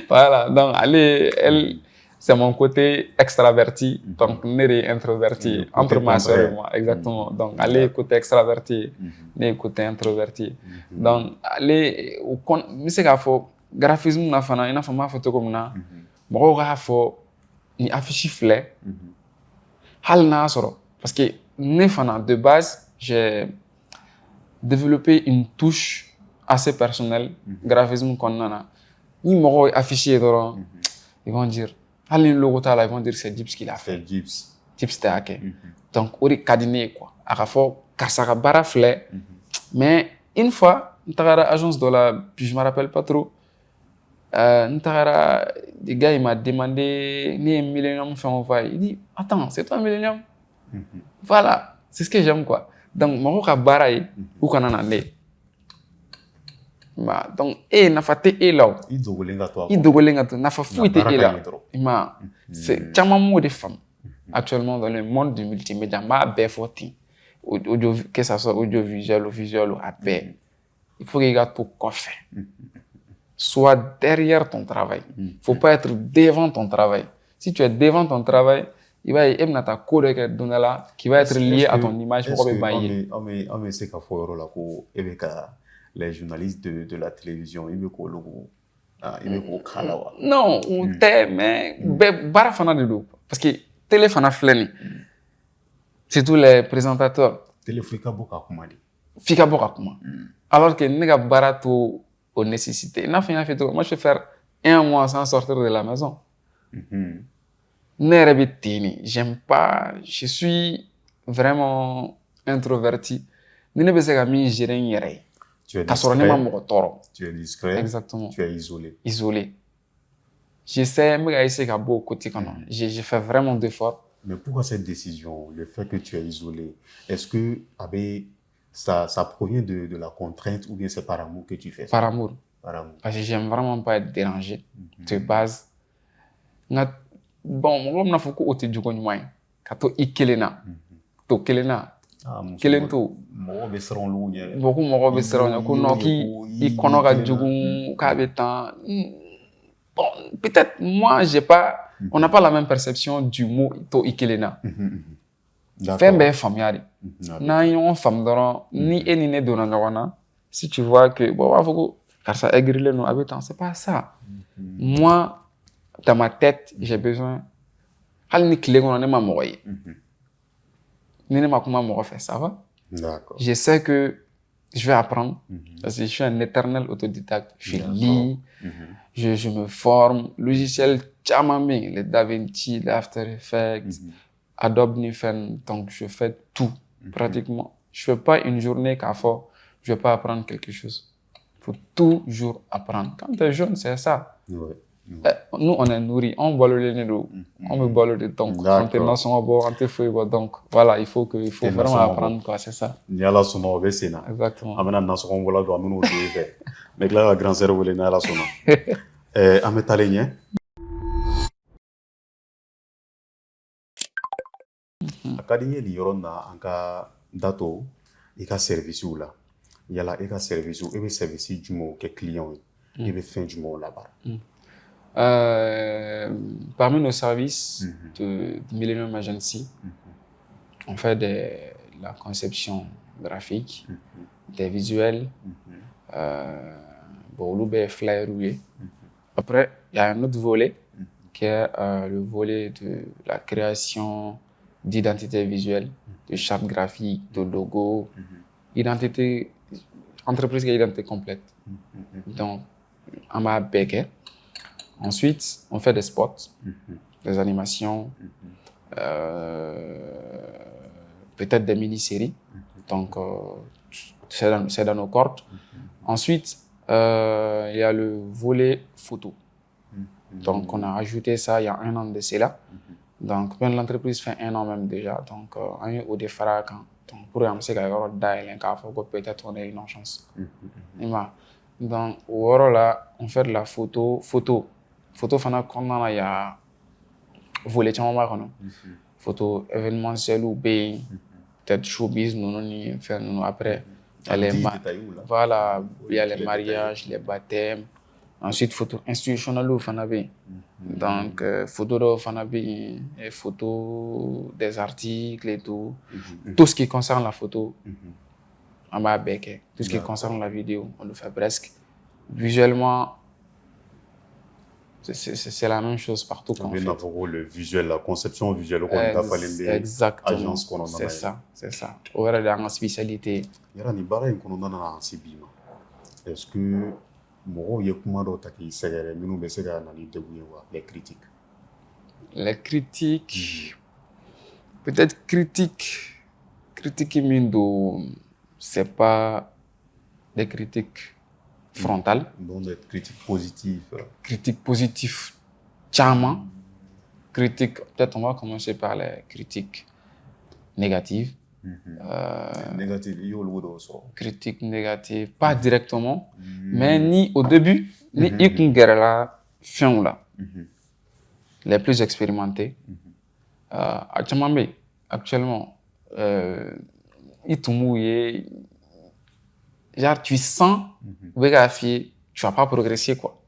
Voilà, donc elle, c'est mon côté extraverti, donc n'est introverti, entre ma soeur et moi, exactement. Donc elle côté extraverti, n'est côté introverti. Donc elle, mais c'est qu'à faut graphisme na fana, ina fama photo comme na, bon qu'à faut ni affiche flé, hal na soro, parce que ne fana de base j'ai développé une touche assez personnelle, graphisme qu'on a. Ni m'aura affiché dans, ils vont dire, allez le logo là, ils vont dire c'est Gibbs qui l'a fait. Gibbs t'es hacké. Donc on est cadiné quoi. À la fois car ça a baraflé. Mais une fois, on t'a agence de la, puis je me rappelle pas trop. On t'a des gars il m'a demandé ni un millénium fait envoyer. Il dit attends c'est toi un millénium. Voilà c'est ce que j'aime quoi. Donc mon ka baraye ou qu'on en a né. Donc n'a fait et là il dogolenga toi n'a fait fouiller et là c'est tellement de femmes actuellement dans le monde du multimédia ma béforti audio que ça soit audiovisuel ou visuel ou appel il faut que tu tout coffre soit derrière ton travail faut pas être devant ton travail si tu es devant ton travail il va y avoir ta code qui va être lié à ton image pour bailler
mais c'est qu'à faire là ko les journalistes de la télévision, ils veulent qu'on logo, ils veulent qu'on calawa.
Non, on t'aime, mais barafana de l'eau. Parce que téléphone a flâné. C'est tous les présentateurs.
Téléfika boka kumadi.
Fika boka kuma. Alors que nega barato aux nécessités. N'a fait tout. Moi, je vais faire 1 mois sans sortir de la maison. J'aime pas, je suis vraiment introverti. Ni ne bɛ se ka min gérer n yɛrɛ ye.
Tu es
K'a sɔrɔ ne ma
discret,
mɔgɔ tɔɔrɔ.
tu es discret,
Exactement.
tu es isolé.
Isolé. J'essaie, n bɛ ka essayer ka bɔ o côté kɔnɔ. J'ai fait vraiment d'efforts.
Mais pourquoi cette décision, le fait que tu es isolé, est-ce que ça provient de la contrainte ou bien c'est par amour que tu fais ça?
Par amour.
Par amour.
Parce que j'aime vraiment pas être dérangé. De base. Bon, mɔgɔ bɛna fɔ ko o tɛ jogo ɲuman ye. Ka to i kelen na. To kelen na. Kelen to.
Mɔgɔ bɛ siran olu ɲɛ.
Bon, ko mɔgɔ bɛ siran ɲɛ. Ko non, k'i kɔnɔ ka jugu, k'a bɛ tan. Bon, peut-être, moi, on n'a pas la même perception du mot to i kelen na. Fɛn bɛɛ ye faamuya de. N'an ye ɲɔgɔn faamu dɔrɔn, ni e ni ne donna ɲɔgɔn na, si tu vois que, bon, on va fɔ ko karisa aigrilen don, a bɛ tan, c'est pas ça. Moi, dans ma tête, j'ai besoin. Hali ni tile kɔnɔ ne ma mɔgɔ ye. Ni ne ma kuma mɔgɔ fɛ, ça va?
D'accord.
Je sais que je vais apprendre parce que je suis un éternel autodidacte. Je lis, je me forme. Logiciel caman bɛ yen, les DaVinci, les After Effects, Adobe Nifen. Donc je fais tout pratiquement. Je fais pas une journée qu'à fort, je vais pas apprendre quelque chose. Il faut toujours apprendre. Quand tu es jeune, c'est ça.
Ouais.
Nous, on est nourris, on boit le lait, on me boit le lait. Donc, on te noce, on boit, on te fouille. Donc, voilà, il faut vraiment apprendre, quoi, c'est ça.
Ni ala sɔnna o bɛ sen na.
Exactement.
An bɛna nasɔngɔ bɔla don an bɛn'o don i fɛ. N bɛ tila ka grand sœur wele ni ala sɔnna. An bɛ taalen ɲɛ. A ka di n ye nin yɔrɔ in na an ka da to i ka services la. Yala i ka services, i bɛ service jumɛnw kɛ clients ye? I bɛ fɛn jumɛnw labaara?
Parmi nos services de Millennium Agency, on fait de la conception graphique, des visuels, flyer rouillé. Après, il y a un autre volet qui est le volet de la création d'identité visuelle, de charte graphique, de logo, identité, entreprise qui est identité complète. Donc, on m'a béqué. Ensuite, on fait des spots, des animations, peut-être des mini-séries. Donc, c'est dans nos cordes. Ensuite, il y a le volet photo. Donc, on a ajouté ça il y a 1 an de cela. Donc, l'entreprise fait 1 an même déjà. Donc, on est au départ quand. Donc, pour commencer, peut-être on a une chance. Donc, au rôle là, on fait de la photo. Photo fana kɔnɔna na, il y a volet caman b'a kɔnɔ. Photo événementielle ou bien peut-être showbiz ninnu ni fɛn ninnu. Après, voilà, il y a les mariages, les baptêmes. Ensuite, photo institutionnelle fana bɛ yen. Donc, photo dɔw fana bɛ yen, et photo des articles et tout. Tout ce qui concerne la photo, on b'a bɛɛ kɛ. Tout ce qui concerne la vidéo, on le fait presque. Visuellement, c'est la même chose partout qu'on fait.
Le visuel, la conception visuelle,
exactement. C'est ça, c'est ça. Au vrai de la spécialité.
Est-ce que mɔgɔw ye kuma dɔw ta k'i sɛgɛrɛ minnu bɛ se ka na ni degun ye wa? Les critiques.
Les critiques, peut-être critiques min don, c'est pas des critiques frontales.
Donc des critiques positives.
Critiques positives, caman. Critiques, peut-être on va commencer par les critiques négatives. Critiques négatives, pas directement, mais ni au début, ni i kun gɛrɛla fɛnw la. Les plus expérimentés. A caman bɛ yen, actuellement, i tun b'u ye, genre tu sens, u bɛ k'a f'i ye, tu vas pas progresser quoi.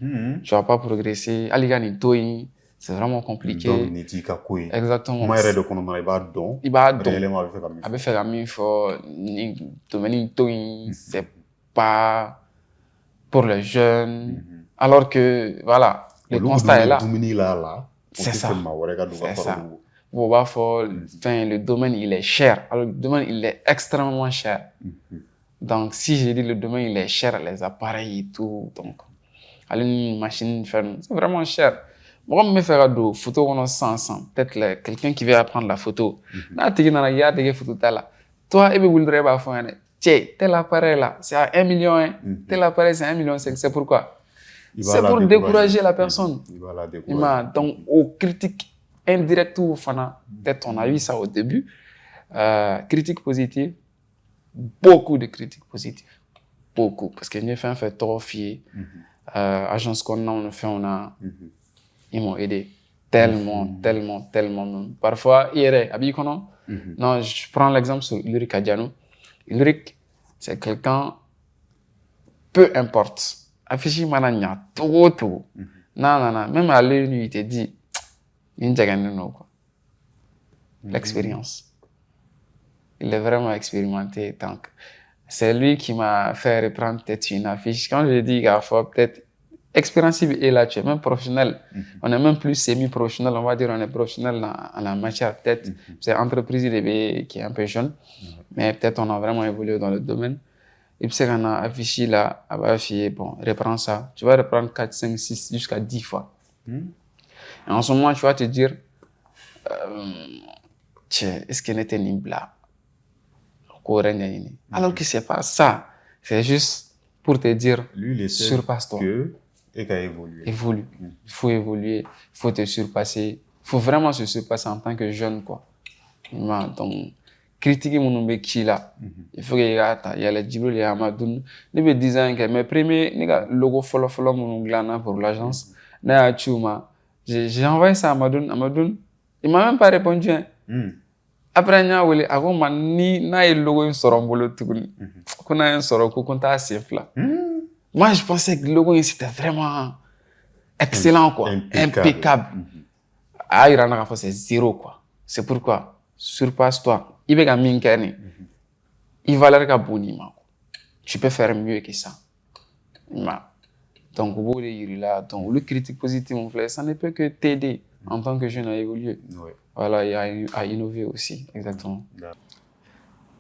Tu vas pas progresser, hali ka nin to yen. C'est vraiment compliqué. Exactement. Il b'a dɔn. A bɛ fɛ ka min fɔ, nin domaine to yen, c'est pas pour les jeunes. Alors que, voilà, le constat est là. C'est ça. C'est ça. On va faire, le domaine, il est cher. Alors, le domaine, il est extrêmement cher. Donc, si j'ai dit le domaine, il est cher, les appareils et tout, donc, aller une machine, c'est vraiment cher. Moi, je me fais des photos sans. Peut-être quelqu'un qui vient prendre la photo. Là, tu as des photos là. Toi, tu veux faire tel appareil là, c'est à 1 million. Tel appareil, c'est 1 million. C'est pourquoi? C'est pour décourager la personne.
Il va la décourager.
Donc, aux critiques indirectes, peut-être on a eu ça au début. Critiques positives, beaucoup de critiques positives. Beaucoup. Parce que nous avons fait trop fier. Agence qu'on a fait, ils m'ont aidé tellement. Parfois, non, je prends l'exemple sur Ulrich Adjano. Ulrich, c'est quelqu'un, peu importe. Affiché mananya, tout. Non. Même à l'heure il te dit, l'expérience. Il est vraiment expérimenté. Donc, c'est lui qui m'a fait reprendre peut-être une affiche. Quand je dis qu'il faut peut-être expérience est là, tu es même professionnel. On est même plus semi-professionnel, on va dire on est professionnel en la matière. Peut-être c'est entreprise qui est un peu jeune, mais peut-être on a vraiment évolué dans le domaine. Et puis, c'est qu'on a affiché là, bon, reprends ça. Tu vas reprendre 4, 5, 6, jusqu'à 10 fois. Et en ce moment, tu vas te dire, est-ce qu'il était une blague? Alors que c'est pas ça. C'est juste pour te dire, surpasse-toi.
Et qu'à évoluer.
Évolue. Il faut évoluer. Il faut te surpasser. Il faut vraiment se surpasser en tant que jeune, quoi. Donc, critiquer mon nom qui là. Il faut qu'il y ait les Djibril et Amadoun. Les me disant que mes premiers logo follow mon glana pour l'agence. J'ai envoyé ça à Amadoun. Amadoun, il m'a même pas répondu. Après, il y a ni logo in sorombolo tukuni. Qu'on a un soro qu'on t'a assez flat. Moi, je pensais que le logo c'était vraiment excellent, quoi. Impeccable. Ah, il y a c'est 0, quoi. C'est pourquoi, surpasse-toi. Il va gagner il va l'air boniment. Tu peux faire mieux que ça. Donc, le critique positif, ça ne peut que t'aider en tant que jeune à évoluer.
Oui.
Voilà, et à innover aussi, exactement.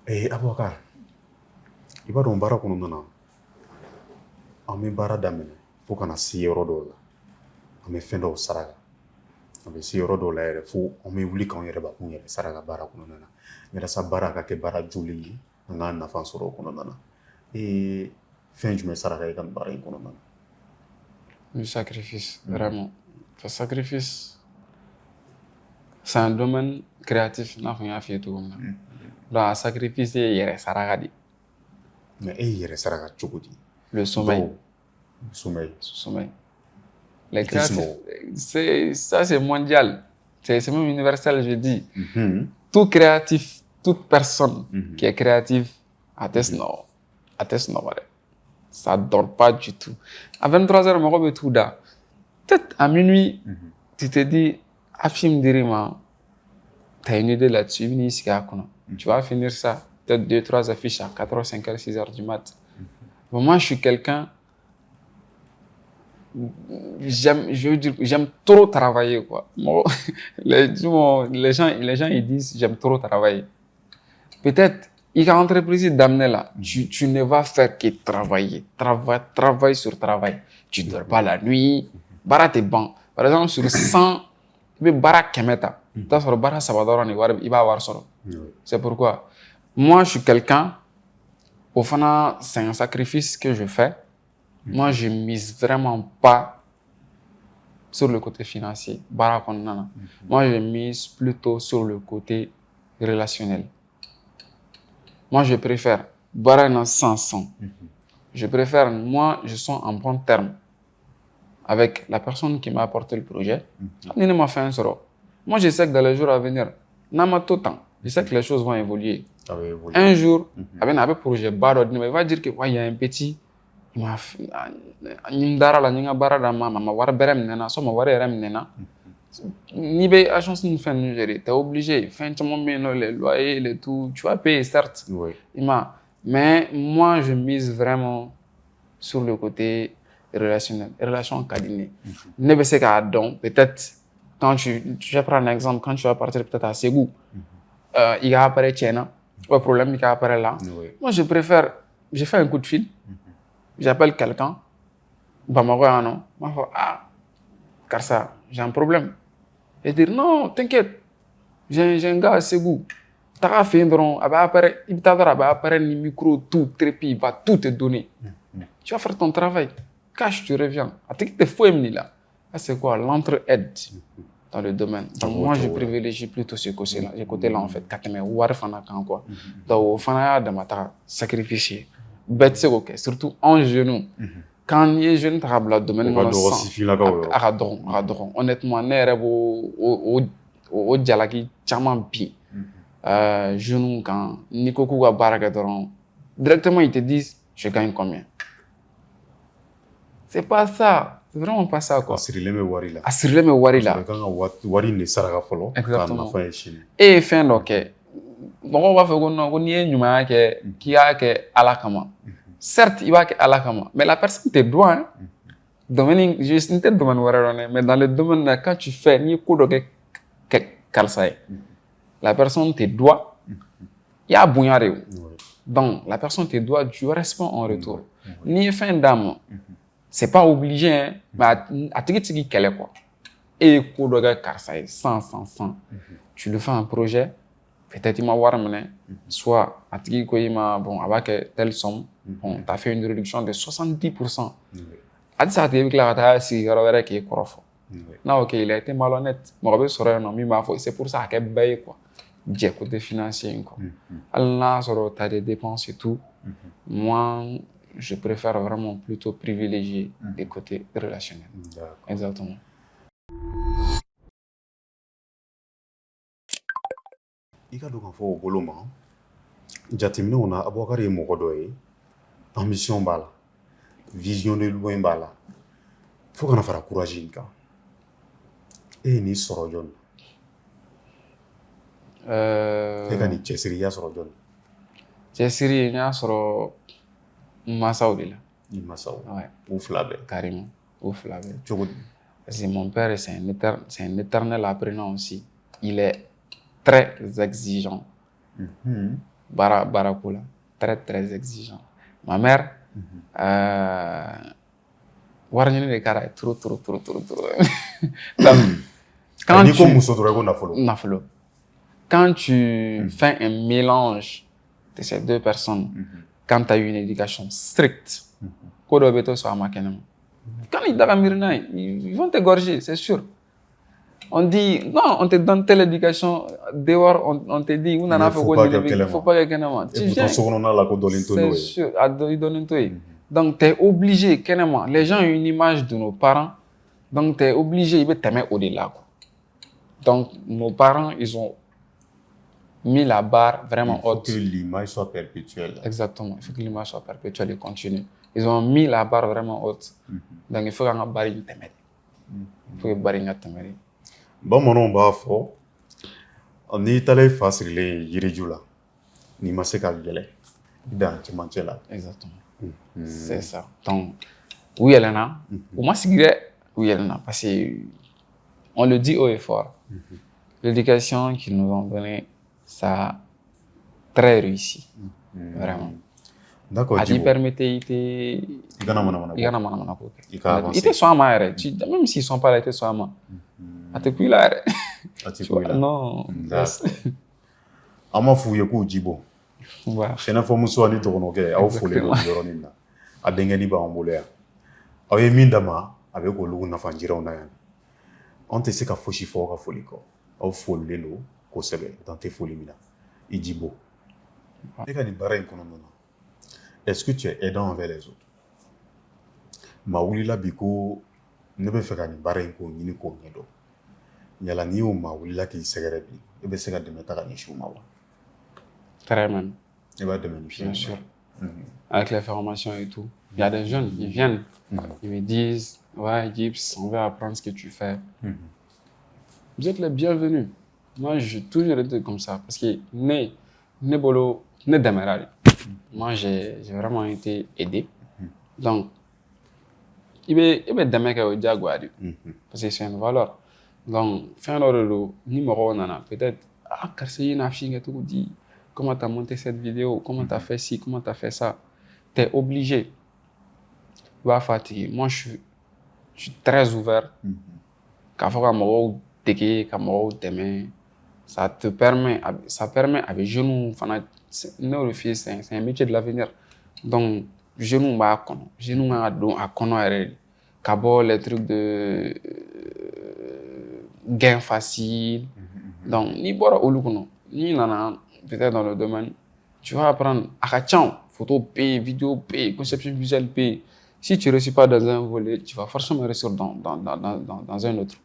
Et Aboubacar, il va dans le bar qu'on a an bɛ baara daminɛ fo kana se yɔrɔ dɔw la an bɛ fɛn dɔw saraka an bɛ se yɔrɔ dɔw la yɛrɛ fo an bɛ wuli k'an yɛrɛ bakun yɛrɛ saraka baara kɔnɔna na yalasa baara ka kɛ baara joli ye an ka nafa sɔrɔ o kɔnɔna na fɛn jumɛn saraka i ka nin baara in kɔnɔna na.
Le sacrifice, vraiment. Le sacrifice, c'est un domaine créatif. N'a rien fait tout comme ça. Donc, le sacrifice, c'est yɛrɛ saraka de.
Mais yɛrɛ saraka cogo di?
Le sommeil.
Le
sommeil. Les créatifs, c'est mondial. C'est même universel, je dis. Tout créatif, toute personne qui est créative, atteste non. Ça ne dort pas du tout. À 23h, je vais tout là. Peut-être à minuit, tu te dis, affirme dirima, tu as une idée là-dessus, tu vas finir ça. Peut-être 2-3 affiches à 4h, 5h, 6h du mat. Bon, moi, je suis quelqu'un, j'aime trop travailler, quoi. Les gens, ils disent, j'aime trop travailler. Peut-être, il y a une entreprise d'amener là, tu ne vas faire que travailler. Travail sur travail. Tu ne dors pas la nuit. Bara t'es bon. Par exemple, sur 100, tu peux bara kemeta. Tu as sur bara sabador, il va avoir solo. C'est pourquoi, moi, je suis quelqu'un, au fond, c'est un sacrifice que je fais. Moi, je ne mise vraiment pas sur le côté financier. Moi, je mise plutôt sur le côté relationnel. Moi, je préfère barana sans. Je préfère, moi, je suis en bon terme avec la personne qui m'a apporté le projet. Moi, je sais que dans les jours à venir, je sais que les choses vont évoluer. Un jour, avec un projet, il va dire qu'il y a un petit. Il m'a fait. Il m'a ni be agence ni fin Nigeria, t'es obligé, fin tout le monde les loyers, les tout, tu vas payer certes.
Oui.
Mais moi je mise vraiment sur le côté relationnel, relation cabinet. Ne be se qu'à donc peut-être quand je prends un exemple, quand tu vas partir peut-être à Ségou, il y a après Tchèna, le problème il y a après là.
Oui.
Moi je préfère, je fais un coup de fil, j'appelle quelqu'un, Bamako non, moi car ça j'ai un problème. Et dire, non, t'inquiète, j'ai un gars à Ségou. T'as fait il apparaît le micro, tout, trépied, il va tout te donner. Tu vas faire ton travail. Cache, tu reviens. Là. C'est quoi? L'entraide dans le domaine. Donc, moi, je privilégie plutôt ce côté-là, en fait. Quoi. Donc, il sacrifier. Surtout en genou. Quand il est jeune, tu as le domaine. Honnêtement, au dialogue, genou, quand Nikoku va baraka directement, ils te disent, je gagne combien? C'est pas ça. C'est vraiment pas ça, quoi. Asirileme warila. Exactement. Et fin, ok. Bon, on va faire qui a que alakama. Certes, il va que alakama, mais la personne te doit, hein. Domaine, je ne te demande mais dans le domaine, quand tu fais, ni coup de la personne te doit, il y a bouillard. Donc, la personne te doit du respect en retour. Ni fin d'âme. C'est pas obligé, hein, mais à te qu'elle est quoi. Et coup de karsaï, 100. Tu lui fais un projet, peut-être il m'a voir soit à te bon, avec telle somme, bon, tu as fait une réduction de 70%. À ça, tu as dit que tu non, ok, il a été malhonnête. C'est pour ça qu'il a quoi. J'ai côté financier. Allah, tu as des dépenses et tout. Moi, je préfère vraiment plutôt privilégier des côtés relationnels. Exactement.
I ka don k'a fɔ o bolo ma jateminɛw na Abubakar ye mɔgɔ dɔ ye ambition b'a la vision de loin b'a la fo kana fara courage in kan e ye nin sɔrɔ jɔn e ka nin cɛsiriya sɔrɔ jɔn
cɛsiri n y'a sɔrɔ n masaw de la
i masaw
ouais.
U fila bɛɛ
carrément u fila bɛɛ
cogo di
parce que mon père c'est un éternel apprenant aussi il est très exigeant Barakoula très exigeant ma mère warini de kara est trop quand tu fais un mélange de ces deux personnes quand tu as eu une éducation stricte quand ils vont t'égorger, c'est sûr. On dit, non, on te donne telle éducation, dehors, on te dit, il ne faut pas que tu viens. C'est sûr, donc tu es obligé, les gens ont une image de nos parents, donc tu es obligé, ils veulent t'aimer au-delà. Donc nos parents, ils ont mis la barre vraiment haute.
Il faut que l'image soit perpétuelle.
Exactement, il faut que l'image soit perpétuelle et continue. Ils ont mis la barre vraiment haute. Donc il faut qu'on barre une témède. Il faut que barre une témède.
Bamananw b'a fɔ n'i taara i fa sirilen yiriju la n'i ma se ka yɛlɛ i dan cɛmancɛ la.
Exactement. C'est ça. Donc u yɛlɛnna u ma sigi dɛ u yɛlɛnna parce que on le dit haut et fort. L'éducation qu'ils nous ont donnée, ça a très réussi. Vraiment.
D'accord.
Il permettait, il était soit mal, même s'ils sont pas là, ils étaient soit mal. À te couiller là. Non.
Ama f'u ye k'u jibo. Sɛnɛ fɔ muso ani dɔgɔnɔkɛ aw folen don yɔrɔnin na. A denkɛni b'an bolo yan. Aw ye min d'a ma a bɛ k'olu nafa jiraw na yan. Anw tɛ se ka fosi fɔ aw ka foli kɔ. Aw folilen don kosɛbɛ dan tɛ foli min na. I jibo. E ka nin baara in kɔnɔna na. Est-ce que tu es aidant envers les autres? Ma wulila bi ko ne bɛ fɛ ka nin baara in k'o ɲini k'o ɲɛdɔn. Yala n'i y'o ma wulila k'i sɛgɛrɛ bi e bɛ se ka dɛmɛ ta ka ɲɛsin u ma wa?
Très bien.
E b'a dɛmɛ ni
bien sûr. Avec les formations et tout. Il y a des jeunes, ils viennent, ils me disent, ouais, Gibbs, on veut apprendre ce que tu fais. Vous êtes les bienvenus. Moi, je toujours été comme ça parce que moi, j'ai vraiment été aidé. Donc, il va démarrer au Jaguar parce que c'est une valeur. Donc, fin de numéro peut-être comment tu as monté cette vidéo, comment tu as fait ci, comment tu as fait ça. Tu es obligé. Tu vas fatiguer. Moi, je suis très ouvert. k'a fɔ ka mɔgɔw dege, ka mɔgɔw dɛmɛ, ça permet avec jeunes fana, ne fille c'est un métier de l'avenir. Donc jeunes b'a kɔnɔ, jeunes ka don a kɔnɔ yɛrɛ, ka bɔ les trucs de gain facile. Donc ni bɔra olu kɔnɔ, ni nana peut-être dans le domaine, tu vas apprendre à ka ca, photo P, vidéo P, conception visuelle P. Si tu ne réussis pas dans un volet, tu vas forcément réussir dans un autre.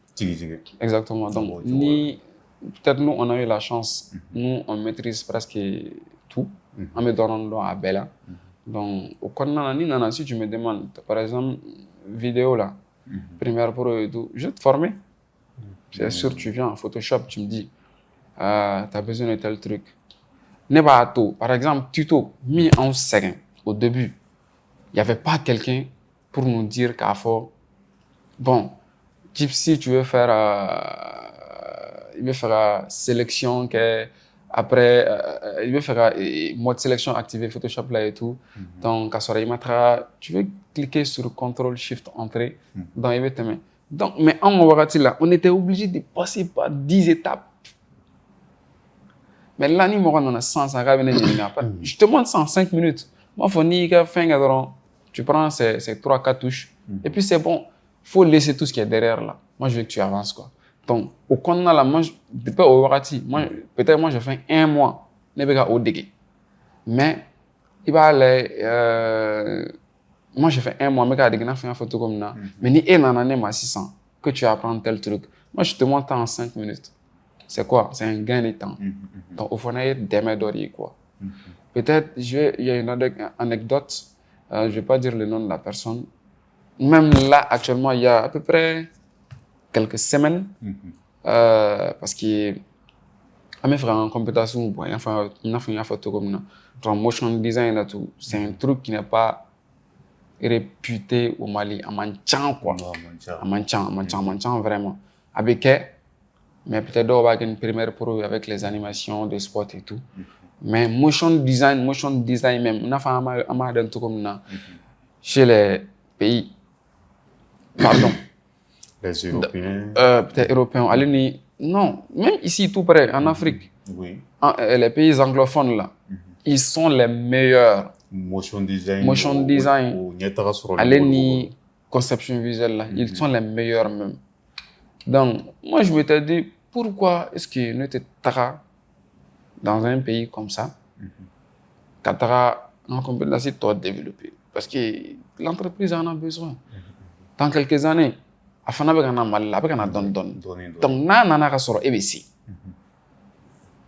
Exactement. Donc, peut-être nous, on a eu la chance. Nous, on maîtrise presque tout. On me donne à Bella. Donc, au Canada, si tu me demandes, par exemple, vidéo là, Premiere Pro et tout, je vais te former. C'est sûr, tu viens en Photoshop, tu me dis, tu as besoin de tel truc. Par exemple, tuto, mis en second au début. Il n'y avait pas quelqu'un pour nous dire qu'à fort, bon, si tu veux faire, il veut faire sélection, après, il veut faire mode sélection activé Photoshop là et tout. Donc, tu veux cliquer sur CTRL SHIFT entrée dans IBTM. Donc, mais en là, on était obligé de passer par 10 étapes. Mais là, on a 100, je te montre ça en 5 minutes. Moi, tu prends ces 3-4 touches et puis c'est bon. Il faut laisser tout ce qui est derrière là. Moi, je veux que tu avances, quoi. Donc, au Canada, là, peut-être moi, je fais 1 mois. Mais, il va aller, moi, je fais 1 mois, mais je fais une photo comme ça. Mais ni une année, 600, que tu apprends tel truc. Moi, je te montre en 5 minutes. C'est quoi? C'est un gain de temps. Donc, au fond, il y a des méthodes, quoi. Peut-être, il y a une anecdote, je ne vais pas dire le nom de la personne. Même là, actuellement, il y a à peu près quelques semaines, parce que mes frères en compétition, bon, il a fait une photo comme ça. Motion design et tout, c'est un truc qui n'est pas réputé au Mali. À Manchan, quoi. À Manchan, vraiment. Avec mais peut-être on va une Premiere Pro avec les animations de sport et tout. Mais motion design même, on a fait un truc comme ça chez les pays, pardon,
les Européens.
Peut-être Européens. Allez, non, même ici tout près, en Afrique, les pays anglophones là, ils sont les meilleurs.
Motion design.
Allez, conception visuelle là, ils sont les meilleurs même. Donc, moi, je m'étais dit, pourquoi est-ce que nous étions dans un pays comme ça, Qatar en compétence doit développer? Parce que l'entreprise en a besoin. Dans quelques années, afin de mal, avec un don. Donc,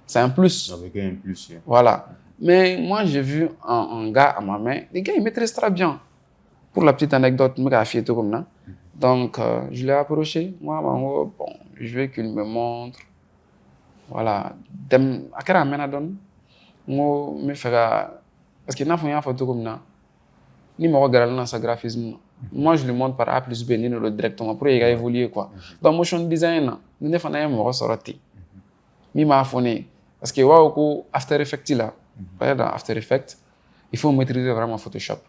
c'est un plus.
Avec un plus.
Voilà. Mais moi, j'ai vu un gars à ma main, les gars, ils maîtrisent très bien. Pour la petite anecdote, je me suis comme ça. Donc, je l'ai approché. Moi, bon, je veux qu'il me montre. Voilà. À quel moment moi, me faire. Parce qu'il n'a pas une photo comme ça. Ni me regarder dans sa graphisme. Moi, je le montre par A plus B, ni le directement pour évoluer, quoi. Dans motion design, nous ne faisons pas me ressortir. Mi m'a affoné. Parce que, waouh, After Effects là. Dans After Effects, il faut maîtriser vraiment Photoshop.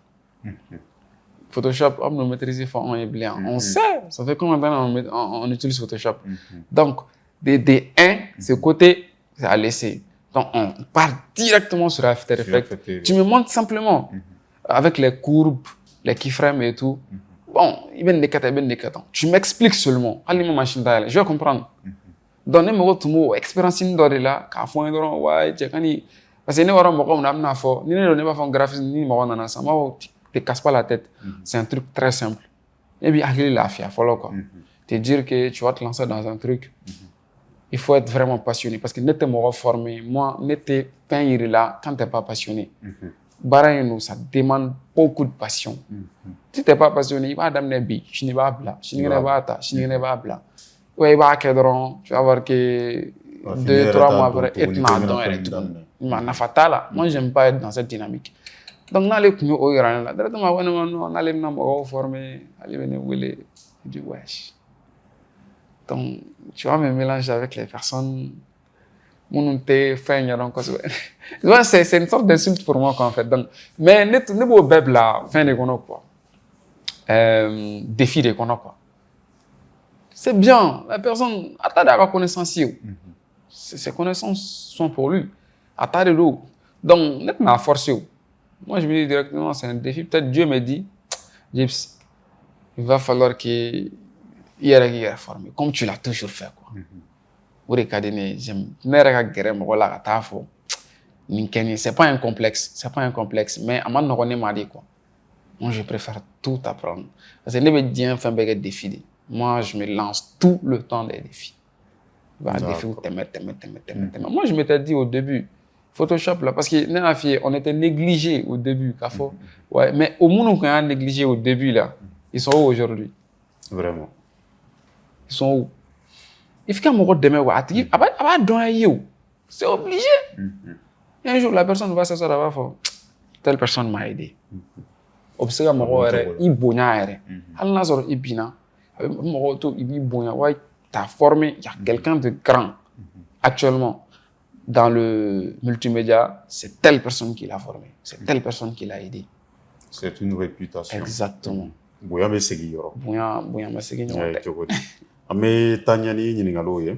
Photoshop, on maîtrise on sait, ça fait combien de temps on utilise Photoshop. Donc, des 1, ce côté, c'est à laisser. Donc, on part directement sur After Effects. Tu me montres simplement, avec les courbes, les keyframes et tout. Bon, il y a des cas. Tu m'expliques seulement. Je vais comprendre. Donc, je vais expérience là, parce que nous avons graphisme, ne te casse pas la tête. C'est un truc très simple. Et puis, te dire que tu vas te lancer dans un truc, il faut être vraiment passionné. Parce que ne t'es pas formé, moi, ne t'es pas là quand tu n'es pas passionné. Ça demande beaucoup de passion. Si tu n'es pas passionné, il va t'amener bi, tu n'es pas bla, tu n'es pas bla. Ouais, il va tu vas voir que 2-3 mois après, et tu moi, j'aime pas être dans cette dynamique. Donc, on allait directement, on allait me former, aller venir ouler, du wesh. Donc, tu vas me mélanger avec les personnes. C'est une sorte d'insulte pour moi, en fait. Donc, mais ne pas bébé là, fin de quoi. Défi de quoi. c'est bien. La personne, attendez à la connaissance. Ses connaissances sont pour lui. Attendez l'eau. Donc, net m'a forcé. Moi, je me dis directement, c'est un défi. Peut-être Dieu me dit, Gibbs, il va falloir qu'il y ait formé, comme tu l'as toujours fait. Quoi. C'est pas un complexe, mais à un moment m'a dit quoi. Moi, je préfère tout apprendre. Parce que les médias font des défis. Moi, je me lance tout le temps des défis. Moi, je m'étais dit au début, Photoshop, là, parce que on était négligé au début. Ouais, mais au monde, on a négligé au début, là, ils sont où aujourd'hui?
Vraiment.
Ils sont où? Il faut qu'un moment demain, c'est obligé. Et un jour, la personne va s'asseoir là-bas, telle personne m'a aidé. Observe mon il bonya il bina t'as formé, il y a quelqu'un de grand actuellement dans le multimédia, c'est telle personne qui l'a formé, c'est telle personne qui l'a aidé.
C'est une réputation.
Exactement.
Boya me segi yoro.
Boya me segi yoro.
Ame tanyani nyiningalo ye.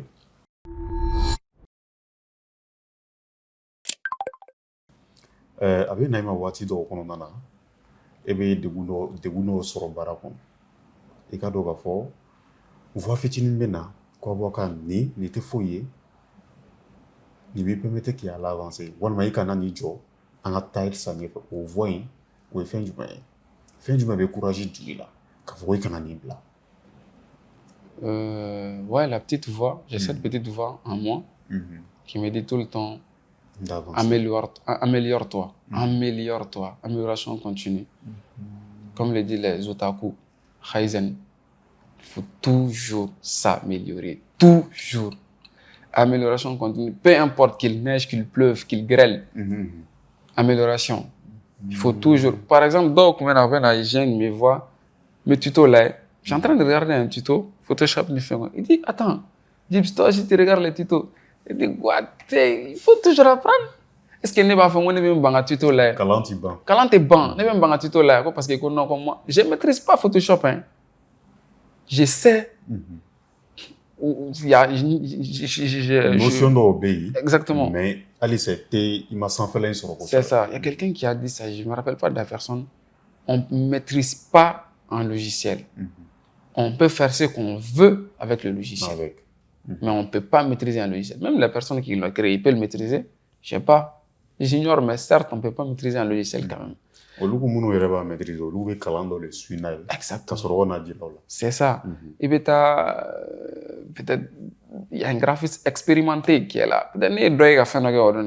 Abe naima wati do kono nana. Ebe deguno soro bara kon. I ka dɔn k'a fɔ voix fitinin bɛ na k'a bɔ ka nin tɛ foyi ye nin b'i permettre k'i ala avancer walima i kana n'i jɔ an ka taa san ɲɛfɛ o voix in o ye fɛn jumɛn ye fɛn jumɛn bɛ courage di i la k'a fɔ ko i kana nin bila.
Ouais, la petite voix, j'ai cette petite voix en moi qui me dit tout le temps améliore-toi, amélioration continue. Comme le disent les otaku, Kaizen, il faut toujours s'améliorer, toujours. Amélioration continue, peu importe qu'il neige, qu'il pleuve, qu'il grêle. Amélioration. Il faut toujours. Par exemple, donc, je me vois, mes tutos là, je suis en train de regarder un tuto, Photoshop me fait. Il dit, attends, Gibbs, toi, si tu regardes les tutos, il dit, il faut toujours apprendre. Est-ce que ne va faire un tuto là?
Quand tu ban.
Quand tu ban, ne vais pas tuto là parce que non comme moi, je maîtrise pas Photoshop hein. Je sais. Il y a
notion d'obéir.
Exactement.
Mais allez, c'était il m'a sans fait sur.
C'est ça. Il y a quelqu'un qui a dit ça, je me rappelle pas de la personne. On maîtrise pas un logiciel. On peut faire ce qu'on veut avec le logiciel. Mais on peut pas maîtriser un logiciel. Même la personne qui l'a créé, il peut le maîtriser. Je sais pas. J'ignore, mais certes, on ne peut pas maîtriser un logiciel quand même. Exactement. C'est ça. Et peut-être, il y a un graphiste expérimenté qui est là.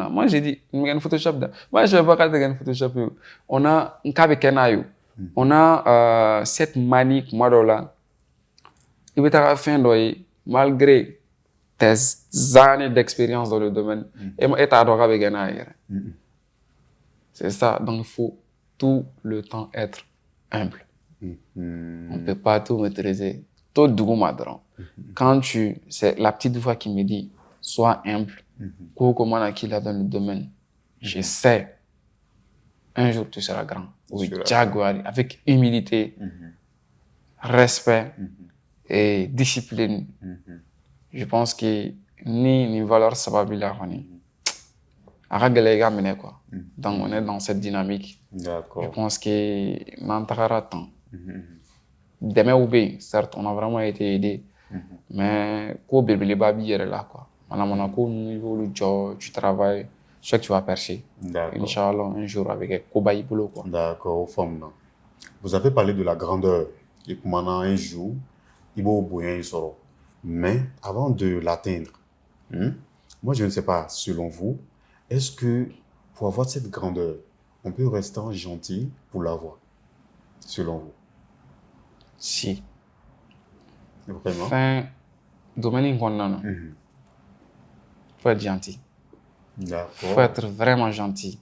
Moi, j'ai dit, Photoshop. Moi, je ne vais pas regarder Photoshop. On a un cas on a cette manie, malgré tes années d'expérience dans le domaine, c'est ça. Donc, il faut tout le temps être humble. On ne peut pas tout maîtriser. Tout quand c'est la petite voix qui me dit, sois humble. Comment qui l'a dans le domaine. Je sais, un jour tu seras grand. Oui, Jaguar, avec humilité, respect et discipline. Je pense que ni valeur sababila quoi. Donc on est dans cette dynamique.
D'accord.
Je pense que n'entendra temps. Demain ou bien, certes, on a vraiment été aidé, mais quoi bébé babi est là quoi. Tu travailles, je sais que tu vas percer. Inch'Allah, un jour avec Kobaï Boulot quoi.
D'accord, femme. Vous avez parlé de la grandeur et comment un jour, il va au boyen sort. Mais avant de l'atteindre, moi je ne sais pas, selon vous, est-ce que pour avoir cette grandeur, on peut rester gentil pour l'avoir, selon vous?
Si.
Vraiment?
Enfin, domaine il faut être gentil.
D'accord.
Il faut être vraiment gentil.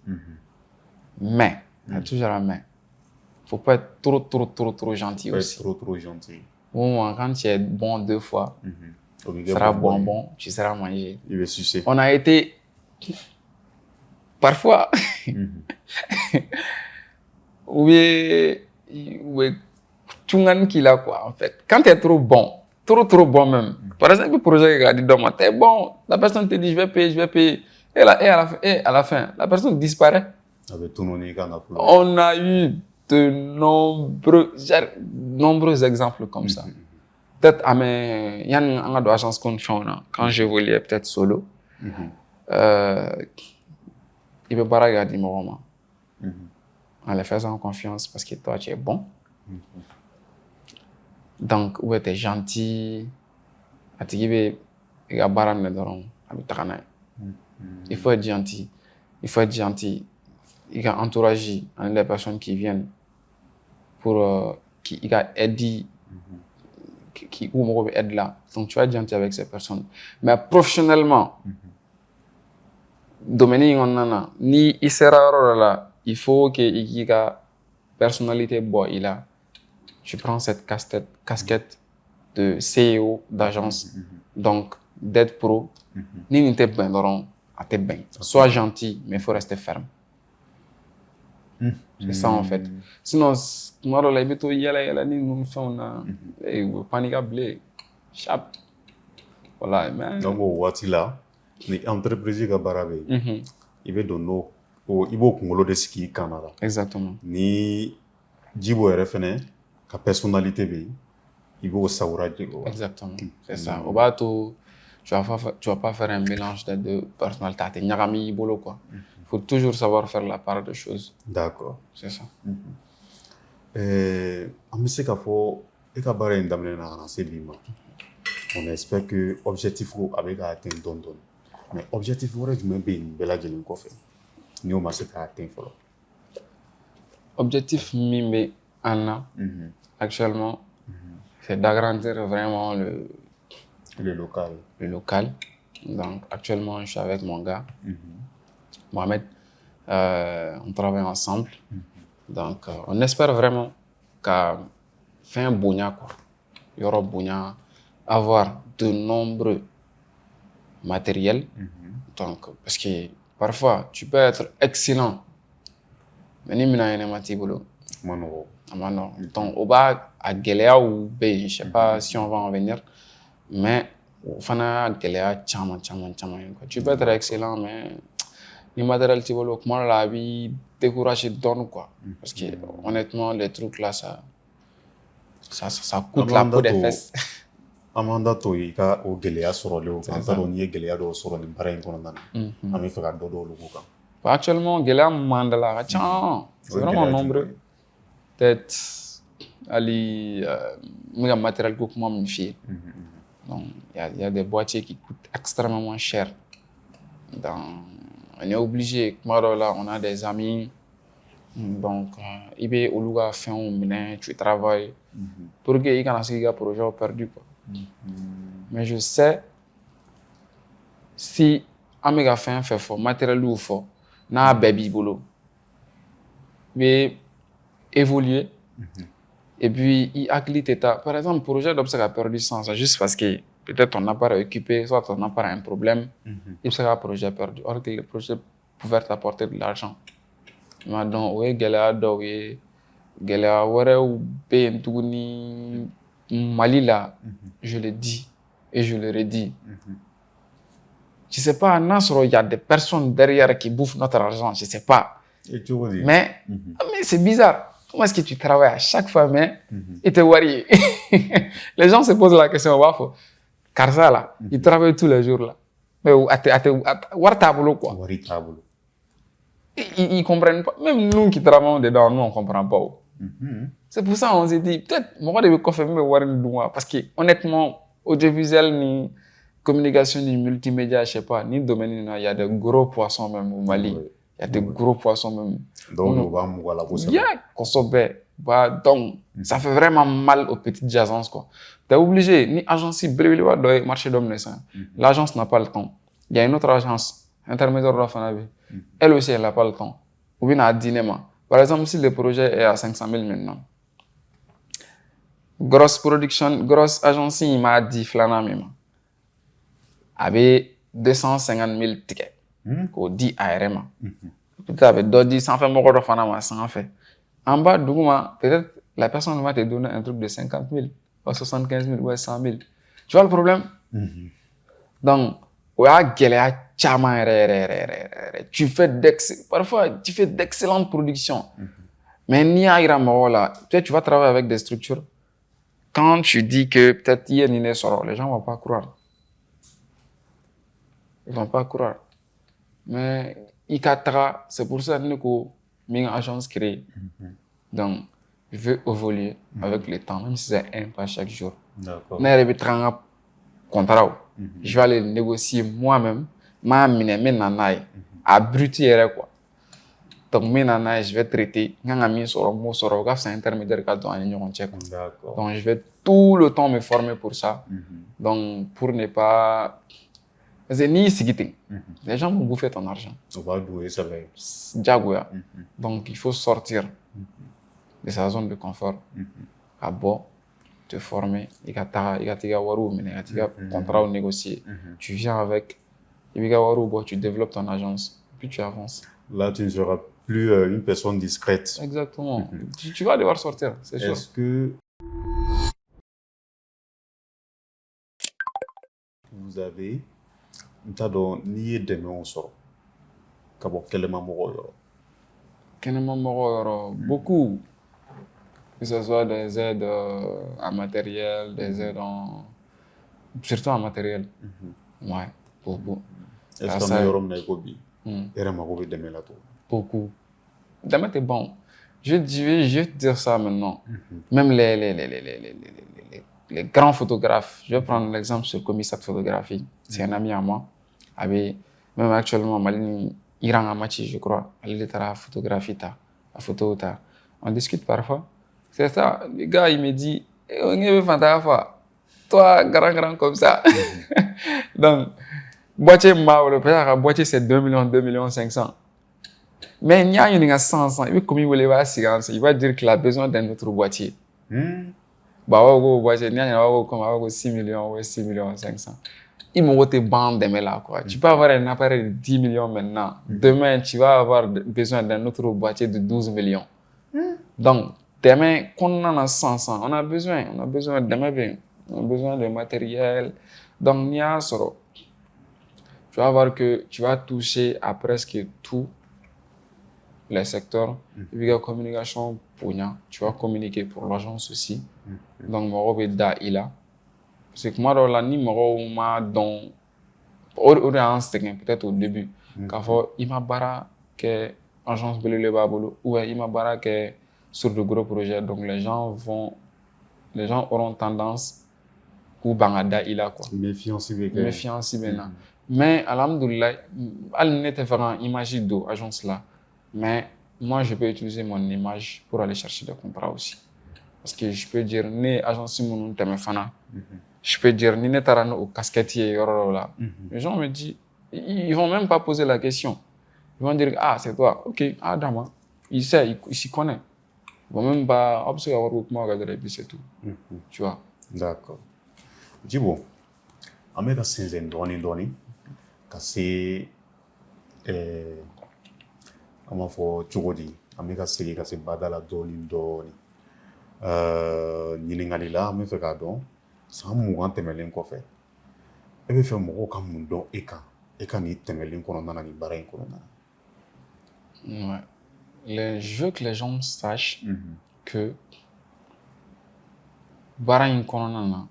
Mais, il y a toujours un mais. Il ne faut pas être trop gentil aussi.
Trop gentil.
Quand tu es bon 2 fois, tu seras bon, tu seras mangé.
Il va sucer.
On a été parfois oui tungan qu'il a quoi en fait. Quand tu es trop bon, trop bon même. Par exemple, le projet qui a dit donc, t'es bon, la personne te dit je vais payer. Et à la fin, la personne disparaît.
Avec tout le monde,
On a eu de nombreux exemples comme ça. Peut-être il y a une agence qu'on fait quand j'évoluais peut-être solo. Il peut pas regarder mon roman. En les faisant confiance parce que toi tu es bon. Donc ouais, tu es gentil. Il faut être gentil. Il y a entouragé les personnes qui viennent pour qui aident qui aident là. Donc tu vas être gentil avec ces personnes. Mais professionnellement, Dominique ni il sera là, il faut que il y a personnalité il a. Tu prends cette casquette de CEO d'agence, donc d'être pro. Ni t'es bien sois gentil, mais il faut rester ferme. C'est ça en fait. Sinon, moi, là, il y a ni panique chap. Voilà.
Donc, là, les entreprises qui barabe, il veut donner il faut qu'on de ski Canada.
Exactement.
Ni Djibo RFN, la personnalité b, il faut savoir.
Exactement. C'est ça. Au bateau, tu vas pas faire un mélange des deux personnalités. Il faut toujours savoir faire la part des choses.
D'accord.
C'est ça.
On sait qu'il faut on espère que l'objectif est atteint. Mais l'objectif est
Objectif mimé Anna actuellement, c'est d'agrandir vraiment le local. Donc actuellement, je suis avec mon gars, Mohamed. On travaille ensemble. Donc on espère vraiment qu'à fin Bounia, il y aura Bounia, avoir de nombreux matériels. Donc, parce que parfois, tu peux être excellent, mais ni mina yene mati bolo. Donc, au bas, à Gelea ou B, je ne sais pas si on va en venir, mais au fana Gelea, tchaman. Tu peux être excellent, mais ni matériel ti bolo, comment la vie découragé donne quoi. Parce que honnêtement, les trucs là, ça coûte la peau des fesses.
Amanda to i ka o gɛlɛya sɔrɔlen o kan t'a n'i ye gɛlɛya dɔw sɔrɔ nin baara in kɔnɔna na an bɛ fɛ ka dɔ olu kan.
Actuellement gɛlɛya min b'an da la a ka ca c'est vraiment nombreux. Peut-être ali n bɛ ka matériel ko kuma min f'i ye donc il y a des boîtiers qui coûtent extrêmement cher. On est obligé kuma dɔw la on a des amis donc i bɛ olu ka fɛnw minɛ tu travailles pour que i kana se k'i ka projet perdu quoi. Mais je sais si an bɛ ka fɛn fɛn fɔ matériel fɔ n'a bɛɛ b'i bolo i bɛ évoluer et puis i hakili tɛ taa par exemple projet dɔ bɛ se ka perdu sans ça juste parce que peut-être ton appareil est occupé soit ton appareil a un problème i bɛ se ka projet perdu or que le projet pouvait t'apporter de l'argent donc o ye gɛlɛya dɔw ye gɛlɛya wɛrɛw bɛ yen tuguni Mali là, je le dis et je le redis. Je sais pas, il y a des personnes derrière qui bouffent notre argent, je sais pas. Mais c'est bizarre. Comment est-ce que tu travailles à chaque fois, mais et te worry. Les gens se posent la question, car ça là, ils travaillent tous les jours là. Mais quoi. Ils comprennent pas. Même nous qui travaillons dedans, nous on comprend pas. C'est pour ça qu'on s'est dit, peut-être, moi, je vais confirmer parce que, honnêtement, audiovisuel, ni communication, ni multimédia, je sais pas, ni domaine, il y a de gros poissons même au Mali. Il y a de gros poissons même.
Donc, on va mouvoir la bourse.
Donc, ça fait vraiment mal aux petites agences, quoi. Tu es obligé, ni agence, doit marcher d'homme. L'agence n'a pas le temps. Il y a une autre agence, intermédiaire de la FANABI. Elle aussi, elle n'a pas le temps. Ou bien, à dîner, par exemple, si le projet est à 500 000 maintenant, grosse agence, il m'a dit, Flanam, avait 250 000 tickets, qu'on dit ARM. Peut-être avec d'autres dit, sans faire mon de Flanam, sans fait. En bas, peut-être la personne va te donner un truc de 50 000, ou 75 000, ou 100 000. Tu vois le problème? Donc, parfois, tu fais d'excellentes productions. Mais peut-être tu vas travailler avec des structures. Quand tu dis que peut-être hier Nine sort, les gens ne vont pas croire. Ils ne vont pas croire. Mais c'est pour ça que nous une agence créée. Donc, je veux évoluer avec le temps, même si c'est un pas chaque jour.
D'accord.
Je vais aller négocier moi-même. Abruti quoi. Donc, je vais traiter. C'est intermédiaire.
D'accord.
Donc, je vais tout le temps me former pour ça. Donc, pour ne pas. Parce que les gens vont bouffer ton argent.
On va douer ça.
Donc, il faut sortir de sa zone de confort. À bord, te former. Il y a contrat négocier. Tu viens avec. Tu développes ton agence. Puis tu avances.
Là, tu ne seras plus une personne discrète.
Exactement. Tu vas devoir sortir, c'est sûr.
Est-ce que vous avez ni demain on sort
beaucoup, que ce soit des aides en matériel, des aides surtout en matériel. Ouais, beaucoup.
Est-ce que
beaucoup. Demain, t'es bon. Je vais te dire ça maintenant. Même les grands photographes. Je vais prendre l'exemple sur Commissaire de photographie. C'est un ami à moi. Même actuellement, Malini, Iran Amachi, je crois. Il est à la photographie, la photo. On discute parfois. C'est ça. Le gars, il me dit, toi, grand comme ça. Donc, boîtier, boîtier, c'est 2 millions, 2 millions 500. Mais il y a une 100, il va dire qu'il a besoin d'un autre boîtier. Boîtier, il y a 6 millions, 6 millions 500. Il me dit bande là quoi. Tu peux avoir un appareil de 10 millions maintenant. Demain, tu vas avoir besoin d'un autre boîtier de 12 millions. Donc, demain, quand on a 100, on a besoin demain, on a besoin de matériel. Donc, tu vas voir que tu vas toucher à presque tous les secteurs. Il y a communication pour nous. Tu vas communiquer pour l'agence aussi. Donc, moi, je vais là. Parce que moi, là, ni moi, donc, peut-être au début, quand il m'a barré que l'agence Belele Babolo, ou il m'a barré que sur de gros projets. Donc, les gens auront tendance pour Bangada Ila quoi.
Méfiance
maintenant. Mais alhamdoulilah, elle n'était pas une image d'eau agence là. Mais moi je peux utiliser mon image pour aller chercher des contrats aussi. Parce que je peux dire né agence mon téléphone. Je peux dire ni tarano au casquettier là. Les gens me disent ils vont même pas poser la question. Ils vont dire ah c'est toi. OK, ah dama. Il sait, il s'y connaît. Ils vont même pas observer comment regarder puis c'est tout. Tu vois.
D'accord. Djibo, on met doni ka se comment faut chogodi on ka se badala doni ɲininkali la an bɛ fɛ k'a dɔn san 20 tɛmɛlen kɔfɛ e bɛ fɛ mɔgɔw ka mun dɔn e ka nin tɛmɛlen kɔnɔna na nin baara in kɔnɔna na.
Je veux que les gens sachent que baara in kɔnɔna na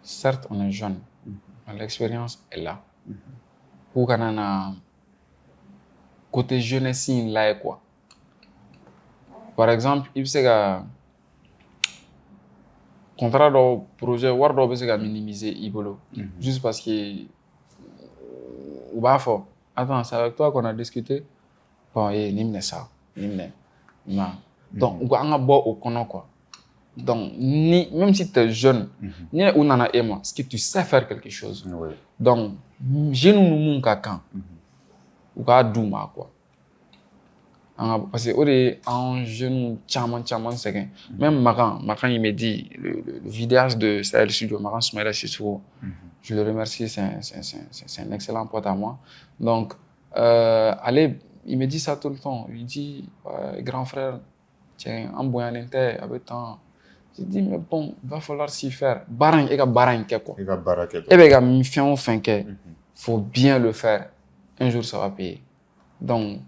certes on est jeune mais l'expérience est là pour kana na côté jeunesse in là quoi. Par exemple, il se ka contrat dɔ projet wari dɔ bɛ se ka minimiser i bolo juste parce que u b'a fɔ attends c'est avec toi qu'on a discuté bon ni minɛ sa ni minɛ donc u an ka bɔ o kɔnɔ quoi. Donc même si tu es jeune ni u nana e ma c'est que tu sais faire quelque chose. Donc jeune nu mun ka kan u k'a d'u ma quoi. Parce que en jeune caman sɛgɛn même Makan il me dit le vidéaste de Sahel Studio Makan Soumaïla Sissoko je le remercie c'est un excellent pote à moi donc il me dit ça tout le temps il dit grand frère tiens en bonyalen tɛ a bɛ tan J'ai dit, mais bon, il va falloir s'y faire. Baran, et baran, quoi.
Et ka baara kɛ.
Et bien, il faut bien le faire. Un jour, ça va payer. Donc,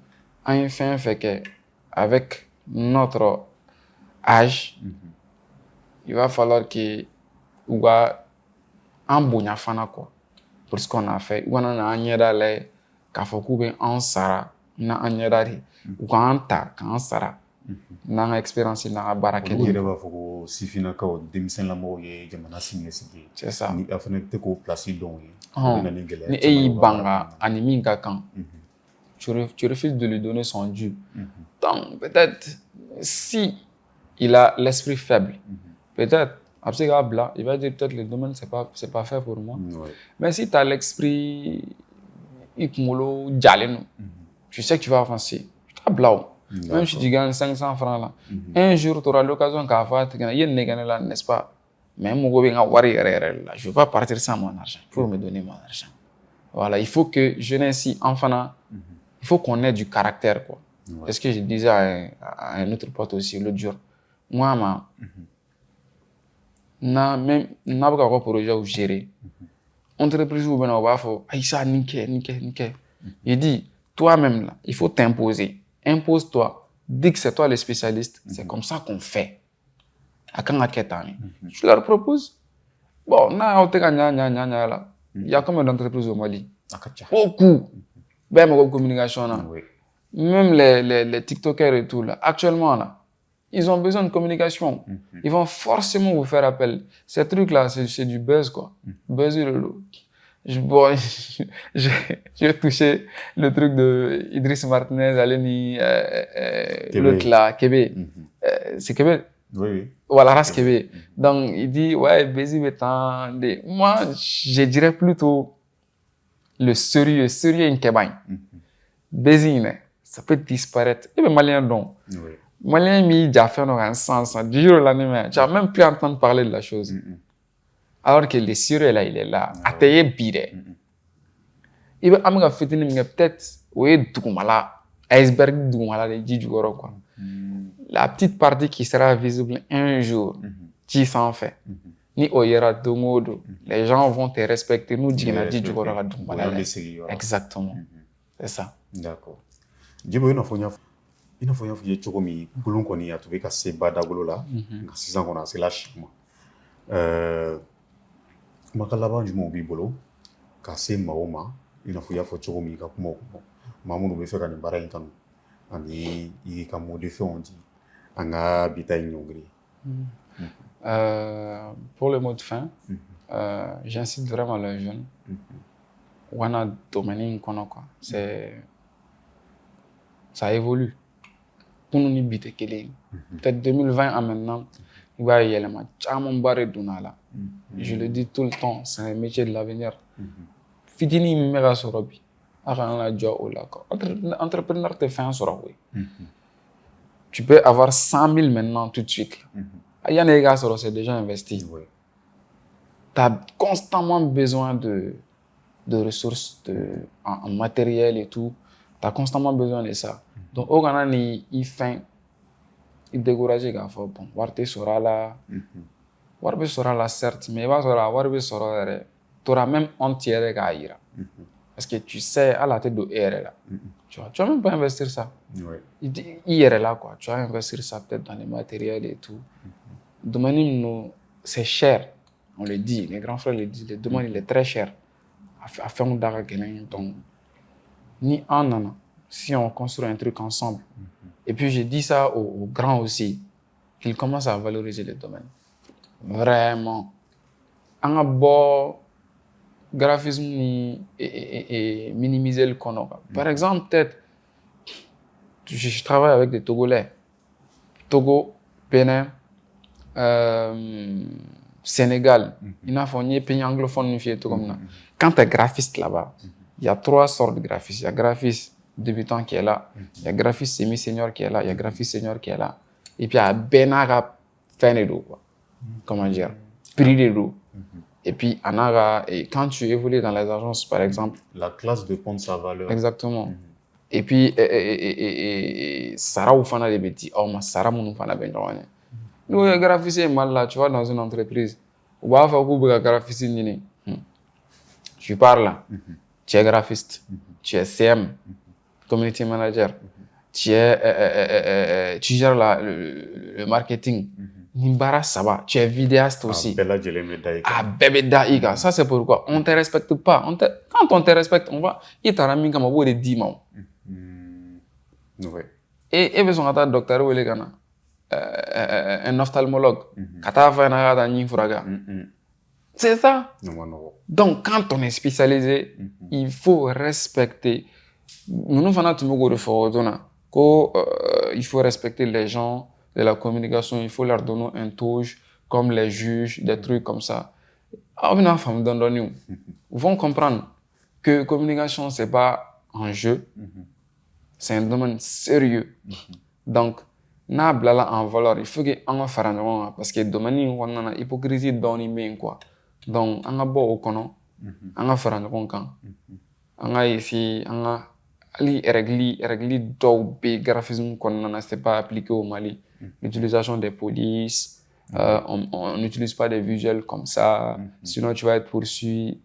en fait que, avec notre âge, il va falloir que ou en bonya fana quoi pour ce qu'on a fait ou on a un yedale k'a fɔ k'u bɛ an sara na an ɲɛda de u k'an ta k'an sara n'an ka expérience n'an ka baara kɛ.
Olu yɛrɛ b'a fɔ ko sifinnakaw denmisɛnninlamɔgɔw ye jamana siniɲɛsigi ye.
C'est ça.
Ni a fana tɛ k'o place dɔn ye.
Ni e y'i ban ka ani min ka kan tu refuses de lui donner son dû. Donc peut-être si il a l'esprit faible, peut-être il va dire peut-être le domaine c'est pas fait pour moi. Mais si tu as l'esprit tu sais que tu vas avancer. Même si tu gagnes 500 francs là, un jour tu auras l'occasion qu'à faire, n'est-ce pas? Mais je ne veux pas partir sans mon argent. Il faut me donner mon argent. Voilà, il faut que jeunesse enfant, il faut qu'on ait du caractère quoi. C'est ce que je disais à un autre pote aussi l'autre jour. Moi, même n'a pas de projet ou gérer. Entreprise ou ben on va faire Aïssa nickel. Il dit toi-même là, il faut t'imposer. Impose-toi. Dis que c'est toi le spécialiste. C'est comme ça qu'on fait. Je leur propose. Bon, il y a combien d'entreprises au Mali? Beaucoup. Ben communication là. Même les TikTokers et tout là. Actuellement là. Ils ont besoin de communication. Ils vont forcément vous faire appel. Ces trucs-là, c'est du buzz, quoi. Buzzer le lot. J'ai touché le truc de Idriss Martinez, Aleni, l'autre là, Kébé. C'est Kébé?
Oui.
Voilà, race Kébé. Donc, il dit, ouais, Bézi Bétan. Moi, je dirais plutôt le sérieux une Kébagne. Bézi, ça peut disparaître. Et bien, Malien, donc. Oui. Malien mi déjà fait un sens du jour au lendemain, tu n'as même plus entendu parler de la chose. Alors que le sérieux là, il est là. Atayé bide. Il va amener peut-être oui Dougoumala, iceberg Dougoumala de Djidjougoro quoi. La petite partie qui sera visible un jour, tu s'en fais. Ni Oyera Dongodo, les gens vont te respecter. Nous Djina Djidjougoro à Dougoumala. Exactement. C'est ça.
D'accord. Djibo il n'a pas fait cogo min bulon kɔni a tun bɛ ka se badagolo la nka sisan kɔni a sela si ma kumakan laban jumɛnw b'i bolo ka se maaw ma i n'a fɔ i y'a fɔ cogo min i ka kumaw kɔnɔ maa minnu bɛ fɛ ka nin baara in kanu ani i ka modifɛnw di an ka bita in ɲɔngiri.
Pour le mot de fin, j'incite vraiment les jeunes. Wana domaine kɔnɔ quoi, ça évolue. Pour nous bite peut-être 2020 à maintenant il va y aller je le dis tout le temps, c'est un métier de l'avenir. Fitini mega sorobi la job entrepreneur te fait un sorobi. Tu peux avoir 100 000 maintenant tout de suite. Ayane c'est déjà investi. Tu as constamment besoin de ressources en matériel et tout. Tu as constamment besoin de ça. Donc, au Ghana, il fait, il décourage les gars. Bon, Warte sera là, Warbe sera là certes, mais il va sera Warbe sera là. Tu auras même entière à ira. Parce que tu sais à la tête de R là. Tu vas même pas investir ça. Il est là quoi. Tu vas investir ça peut-être dans les matériels et tout. Le domaine c'est cher, on le dit. Les grands frères le disent. Le domaine il est très cher. À faire un daga donc ni en an. Si on construit un truc ensemble. Et puis je dis ça aux grands aussi, qu'ils commencent à valoriser le domaine. Vraiment. En a beau graphisme et minimiser le cono. Par exemple, peut-être, je travaille avec des Togolais. Togo, Bénin, Sénégal. Il y a un pays anglophone comme quand tu es graphiste là-bas, il y a 3 sortes de graphistes. Il y a graphiste débutant qui est là, il y a graphiste semi-senior qui est là, il y a graphiste senior qui est là. Et puis il y a Benara Fenedo, comment dire, prix de l'eau. Et puis et quand tu évolues dans les agences, par exemple.
La classe dépend de sa valeur.
Exactement. Et puis Sarah ou Fana de Betty, oh ma Sarah mon Fana ben. Nous, les graphistes mal là, tu vas dans une entreprise. Ou va faire que graphiste tu parles là. Tu es graphiste. Tu es CM, community manager. Tu gères le marketing. Nimbara Saba, tu es vidéaste aussi. Ah, bébé daïga. Ça, c'est pourquoi on ne te respecte pas. Quand on te respecte, on va. Il t'a ramené comme un de 10 mois. Et besoin d'un docteur ou un ophtalmologue. C'est ça. Donc, quand on est spécialisé, il faut respecter. Nous il faut respecter les gens de la communication. Il faut leur donner un touche, comme les juges, des trucs comme ça. Ils vont comprendre que communication, c'est pas un jeu. C'est un domaine sérieux. Donc, n'a blala en valeur, il faut que on fasse parce que domaine où on a hypocrisie dans les quoi. Donc, on a beau au cono, on a fait un kan. On a ici, on a régli d'autres graphisme qu'on n'a pas appliqué au Mali. L'utilisation des polices, on n'utilise pas des visuels comme ça, sinon tu vas être poursuivi,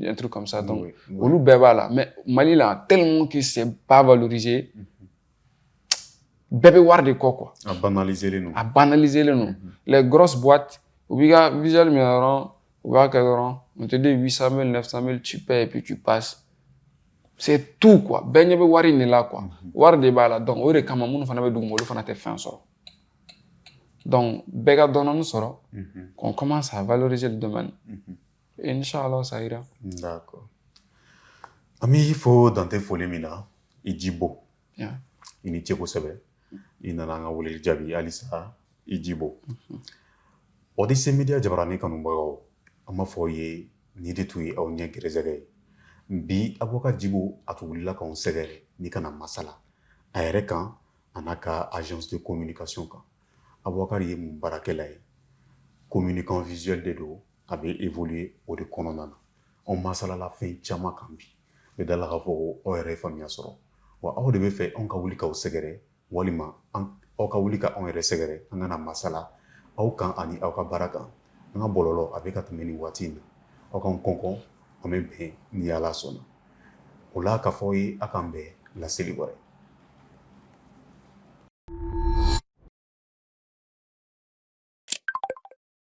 un truc comme ça. Donc, au loup là, mais Mali là, tellement que c'est pas valorisé. Bébé war de quoi.
À banaliser les noms.
À banaliser les noms. Les grosses boîtes, visuel on te dit 800 000, 900 000, tu payes et puis tu passes. C'est tout quoi. Ben yebe wari n'est là quoi. War de là. Donc, au début, quand on fait du fana te fin sort. Donc, bega donnons sort. On commence à valoriser le domaine. Inch'Allah, ça ira.
D'accord. Ami, il faut dans tes folies mina, il dit beau. Il n'y tient pas sebe. Il n'a pas voulu le jabi. Alisa, il dit beau. Au début, ces médias jabarani kanumbago. Ama foye ni de tuye au nya gerezere. Bi avocat Djibo a tout la qu'on s'égare ni kana masala. Aéré kan anaka agence de communication kan. Avocat yé mon barakelaye. Communicant visuel de do avait évolué au de kononana. On masala la fin chama kambi. Le dala rafo o ere famia soro. Wa aw de be fe on ka wuli ka o segere walima aw ka wuli ka on ere segere an kana masala aw kan ani aw ka baraka an ka bololo a bɛ ka tɛmɛ nin waati in na aw kan kɔnkɔn an bɛ bɛn ni ala sɔnna o la k'a fɔ ye a kan bɛn laseli wɛrɛ